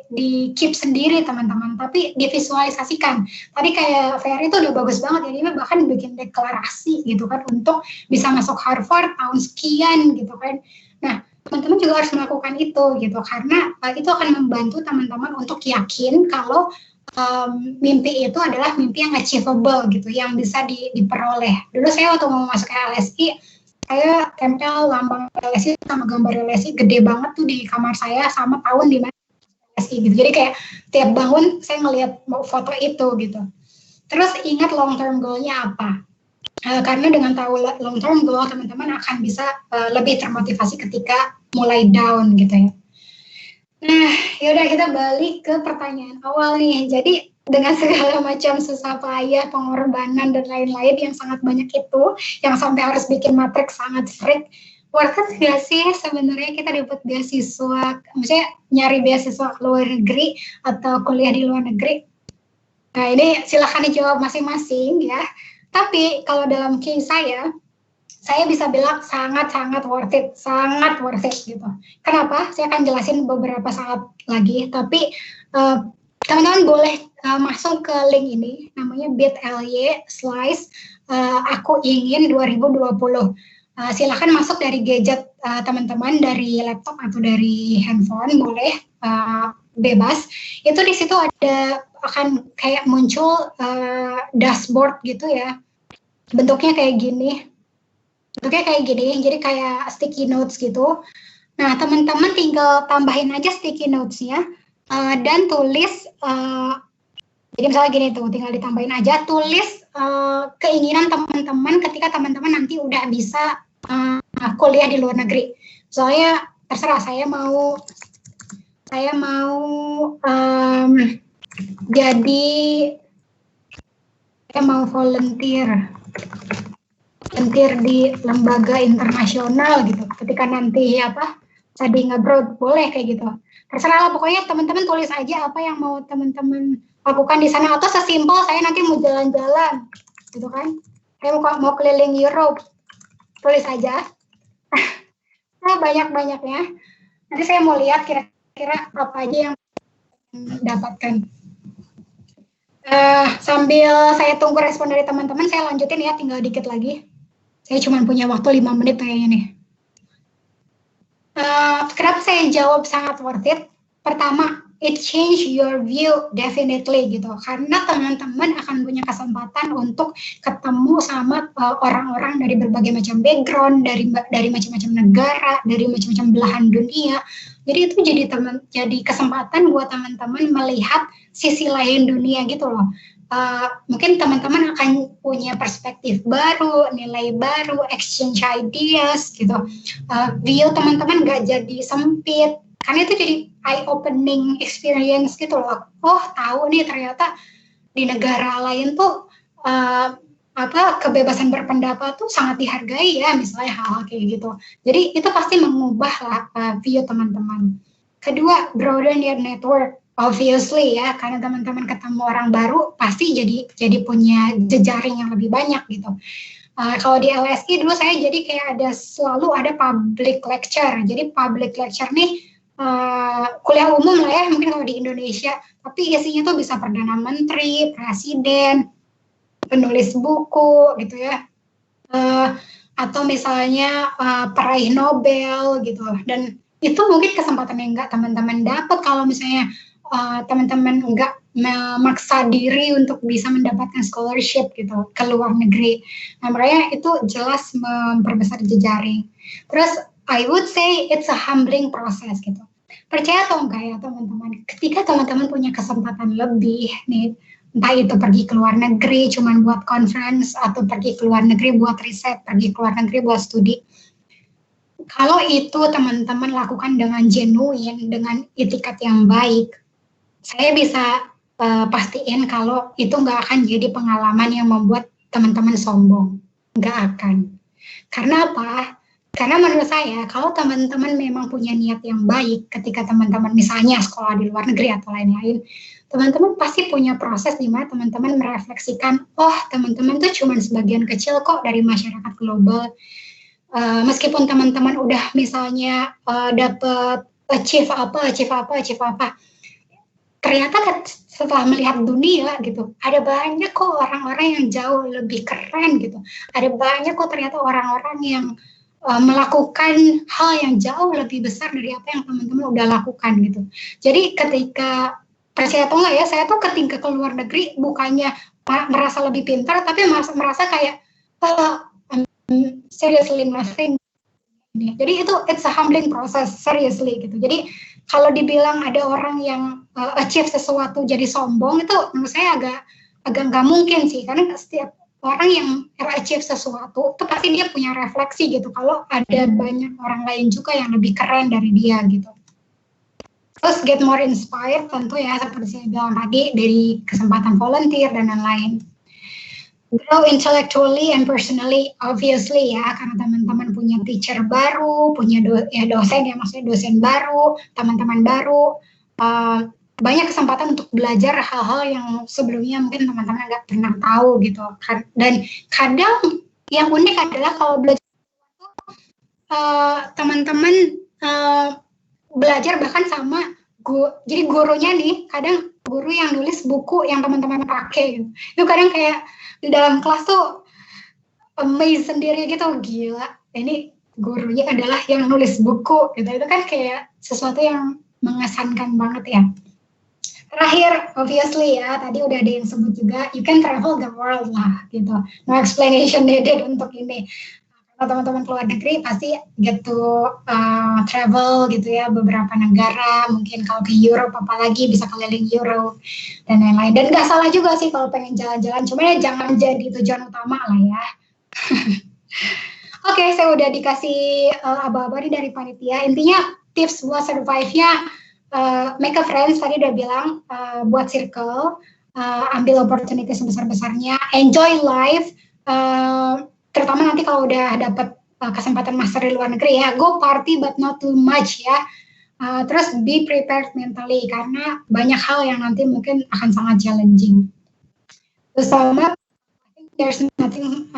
keep sendiri teman-teman, tapi divisualisasikan. Tadi kayak Ferry tuh udah bagus banget ya, dia bahkan bikin deklarasi gitu kan untuk bisa masuk Harvard tahun sekian gitu kan. Nah teman-teman juga harus melakukan itu gitu, karena itu akan membantu teman-teman untuk yakin kalau mimpi itu adalah mimpi yang achievable gitu, yang bisa diperoleh. Dulu saya waktu mau masuk ke LSI, saya tempel lambang LSI sama gambar LSI gede banget tuh di kamar saya, sama tahun di mana LSI gitu. Jadi kayak tiap bangun saya ngelihat foto itu gitu. Terus ingat long term goal-nya apa? Karena dengan tahu long term goal, teman-teman akan bisa lebih termotivasi ketika mulai down gitu ya. Nah, yaudah kita balik ke pertanyaan awal nih. Jadi dengan segala macam susah payah, pengorbanan dan lain-lain yang sangat banyak itu, yang sampai harus bikin matriks sangat strict, worth it gak sih sebenarnya kita dapat beasiswa, maksudnya nyari beasiswa ke luar negeri atau kuliah di luar negeri? Nah, ini silahkan dijawab masing-masing ya. Tapi kalau dalam case saya bisa bilang sangat-sangat worth it gitu. Kenapa? Saya akan jelasin beberapa saat lagi, tapi teman-teman boleh masuk ke link ini, namanya bit.ly/, aku ingin 2020. Silakan masuk dari gadget teman-teman, dari laptop atau dari handphone, boleh bebas. Itu di situ akan kayak muncul dashboard gitu ya. Bentuknya kayak gini. Jadi kayak sticky notes gitu. Nah, teman-teman tinggal tambahin aja sticky notes-nya dan tulis, jadi misalnya gini tuh, tinggal ditambahin aja, tulis keinginan teman-teman ketika teman-teman nanti udah bisa kuliah di luar negeri. Soalnya terserah, saya mau volunteer di lembaga internasional gitu. Ketika nanti studying abroad, boleh kayak gitu. Terserah lah, pokoknya teman-teman tulis aja apa yang mau teman-teman lakukan di sana, atau sesimpel saya nanti mau jalan-jalan gitu kan. Saya mau keliling Europe, tulis aja. Nah, banyak-banyaknya. Nanti saya mau lihat kira-kira apa aja yang dapatkan. Sambil saya tunggu respon dari teman-teman, saya lanjutin ya, tinggal dikit lagi. Saya cuma punya waktu 5 menit kayaknya nih. Kenapa saya jawab sangat worth it? Pertama, it change your view definitely gitu. Karena teman-teman akan punya kesempatan untuk ketemu sama orang-orang dari berbagai macam background, dari macam-macam negara, dari macam-macam belahan dunia. Jadi itu jadi kesempatan buat teman-teman melihat sisi lain dunia gitu loh. Mungkin teman-teman akan punya perspektif baru, nilai baru, exchange ideas gitu. View teman-teman nggak jadi sempit, karena itu jadi eye-opening experience gitu loh. Oh, tahu nih ternyata di negara lain tuh kebebasan berpendapat tuh sangat dihargai ya, misalnya hal-hal kayak gitu. Jadi itu pasti mengubah lah view teman-teman. Kedua, broaden your network. Obviously ya, karena teman-teman ketemu orang baru, pasti jadi punya jejaring yang lebih banyak gitu. Kalau di LSI dulu saya jadi kayak selalu ada public lecture. Jadi public lecture nih kuliah umum lah ya, mungkin kalau di Indonesia. Tapi isinya tuh bisa Perdana Menteri, Presiden, penulis buku gitu ya. Atau misalnya peraih Nobel gitu. Dan itu mungkin kesempatan yang nggak teman-teman dapat kalau misalnya teman-teman nggak memaksa diri untuk bisa mendapatkan scholarship gitu ke luar negeri. Nah, makanya itu jelas memperbesar jejaring. Terus I would say it's a humbling process gitu. Percaya atau enggak ya teman-teman, ketika teman-teman punya kesempatan lebih nih, entah itu pergi ke luar negeri cuman buat conference, atau pergi ke luar negeri buat riset, pergi ke luar negeri buat studi, kalau itu teman-teman lakukan dengan genuine, dengan itikat yang baik, saya bisa pastiin kalau itu nggak akan jadi pengalaman yang membuat teman-teman sombong. Nggak akan. Karena apa? Karena menurut saya, kalau teman-teman memang punya niat yang baik, ketika teman-teman misalnya sekolah di luar negeri atau lain-lain, teman-teman pasti punya proses di mana teman-teman merefleksikan, oh teman-teman tuh cuma sebagian kecil kok dari masyarakat global. Meskipun teman-teman udah misalnya dapat achieve apa, ternyata setelah melihat dunia gitu, ada banyak kok orang-orang yang jauh lebih keren gitu. Ada banyak kok ternyata orang-orang yang melakukan hal yang jauh lebih besar dari apa yang teman-teman udah lakukan gitu. Jadi ketika, percaya atau enggak ya, saya tuh ketika ke luar negeri bukannya merasa lebih pintar, tapi merasa kayak seriously nothing. Jadi itu it's a humbling process, seriously gitu. Jadi kalau dibilang ada orang yang achieve sesuatu jadi sombong, itu menurut saya agak nggak mungkin sih, karena setiap orang yang achieve sesuatu itu pasti dia punya refleksi gitu, kalau ada banyak orang lain juga yang lebih keren dari dia gitu. Terus get more inspired tentu ya, seperti saya bilang tadi, dari kesempatan volunteer dan lain-lain. Grow intellectually and personally, obviously ya, karena teman-teman punya teacher baru, punya dosen ya, maksudnya dosen baru, teman-teman baru, banyak kesempatan untuk belajar hal-hal yang sebelumnya mungkin teman-teman nggak pernah tahu gitu. Dan kadang yang unik adalah kalau belajar teman-teman belajar bahkan sama jadi gurunya nih, kadang guru yang nulis buku yang teman-teman pakai gitu. Itu kadang kayak di dalam kelas tuh amazed sendiri gitu, gila ini gurunya adalah yang nulis buku gitu. Itu kan kayak sesuatu yang mengesankan banget ya. Terakhir, obviously ya, tadi udah ada yang sebut juga, you can travel the world lah gitu. No explanation needed untuk ini. Kalau teman-teman keluar negeri pasti get to travel gitu ya, beberapa negara, mungkin kalau ke Europe apalagi bisa keliling Europe dan lain-lain. Dan nggak salah juga sih kalau pengen jalan-jalan, cuma ya jangan jadi tujuan utama lah ya. Oke, saya udah dikasih aba-aba nih dari panitia. Intinya tips buat survive-nya, make a friends, tadi udah bilang, buat circle, ambil opportunity sebesar-besarnya, enjoy life, terutama nanti kalau udah dapat kesempatan master di luar negeri ya, go party but not too much ya. Terus be prepared mentally, karena banyak hal yang nanti mungkin akan sangat challenging. Terus sama, there's nothing,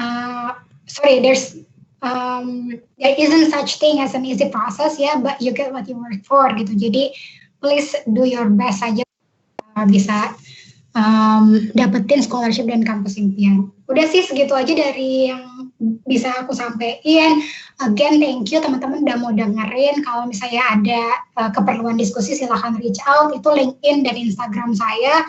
there isn't such thing as an easy process ya, but you get what you work for gitu. Jadi please do your best aja bisa dapetin scholarship dan kampus impian. Udah sih segitu aja dari yang bisa aku sampaikan. Again, thank you teman-teman udah mau dengerin. Kalau misalnya ada keperluan diskusi silahkan reach out. Itu LinkedIn dan Instagram saya.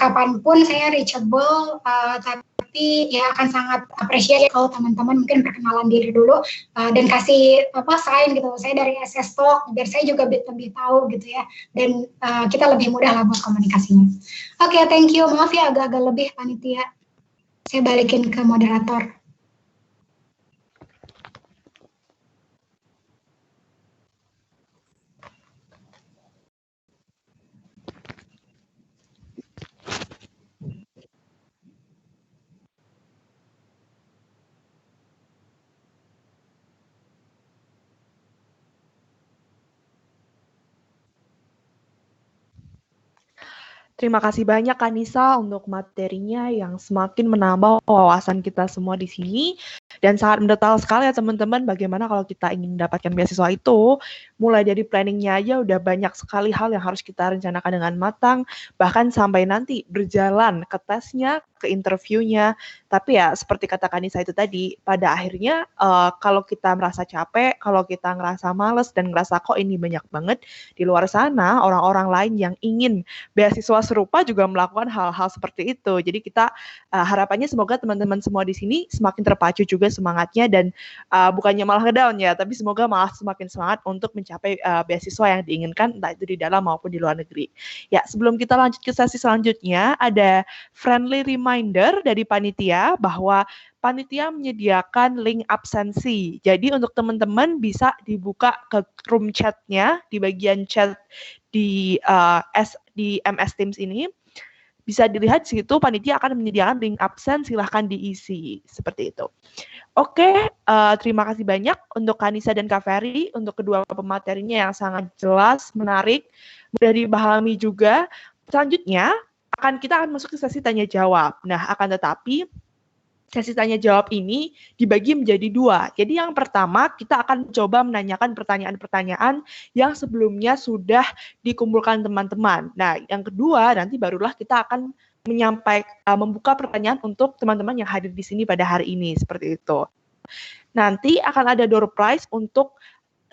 Kapanpun saya reachable, tapi ya akan sangat appreciate kalau teman-teman mungkin perkenalan diri dulu dan kasih sign gitu. Saya dari SS Talk, biar saya juga lebih tahu gitu ya. Dan kita lebih mudah lah buat komunikasinya. Oke, thank you. Maaf ya agak-agak lebih panitia. Saya balikin ke moderator. Terima kasih banyak Kanisa untuk materinya yang semakin menambah wawasan kita semua di sini dan sangat mendetail sekali ya teman-teman bagaimana kalau kita ingin mendapatkan beasiswa itu, mulai dari planningnya aja udah banyak sekali hal yang harus kita rencanakan dengan matang, bahkan sampai nanti berjalan ke tesnya, ke interviewnya. Tapi ya seperti kata Kanisa itu tadi, pada akhirnya kalau kita merasa capek, kalau kita ngerasa males dan ngerasa kok ini banyak banget, di luar sana orang-orang lain yang ingin beasiswa serupa juga melakukan hal-hal seperti itu. Jadi kita harapannya semoga teman-teman semua di sini semakin terpacu juga semangatnya dan bukannya malah ngedown ya, tapi semoga malah semakin semangat untuk mencapai beasiswa yang diinginkan, entah itu di dalam maupun di luar negeri. Ya, sebelum kita lanjut ke sesi selanjutnya, ada friendly reminder dari panitia bahwa panitia menyediakan link absensi. Jadi untuk teman-teman bisa dibuka ke room chat-nya di bagian chat di MS Teams ini. Bisa dilihat di situ panitia akan menyediakan link absen, silahkan diisi seperti itu. Oke, terima kasih banyak untuk Kanisa dan Kak Ferry untuk kedua pematerinya yang sangat jelas, menarik, mudah dipahami juga. Selanjutnya kita akan masuk ke sesi tanya jawab. Nah, akan tetapi sesi tanya jawab ini dibagi menjadi dua. Jadi yang pertama kita akan coba menanyakan pertanyaan-pertanyaan yang sebelumnya sudah dikumpulkan teman-teman. Nah, yang kedua nanti barulah kita akan membuka pertanyaan untuk teman-teman yang hadir di sini pada hari ini seperti itu. nanti akan ada door prize untuk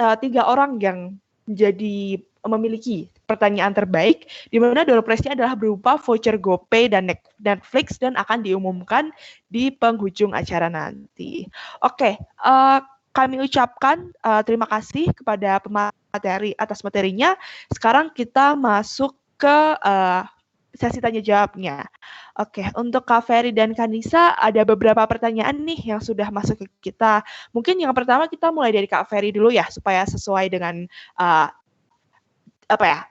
3 orang yang jadi memiliki pertanyaan terbaik, di mana door prize-nya adalah berupa voucher GoPay dan Netflix dan akan diumumkan di penghujung acara nanti. Oke, kami ucapkan terima kasih kepada pemateri atas materinya. Sekarang kita masuk ke sesi tanya jawabnya. Oke, untuk Kak Ferry dan Kanisa ada beberapa pertanyaan nih yang sudah masuk ke kita. Mungkin yang pertama kita mulai dari Kak Ferry dulu ya, supaya sesuai dengan apa ya,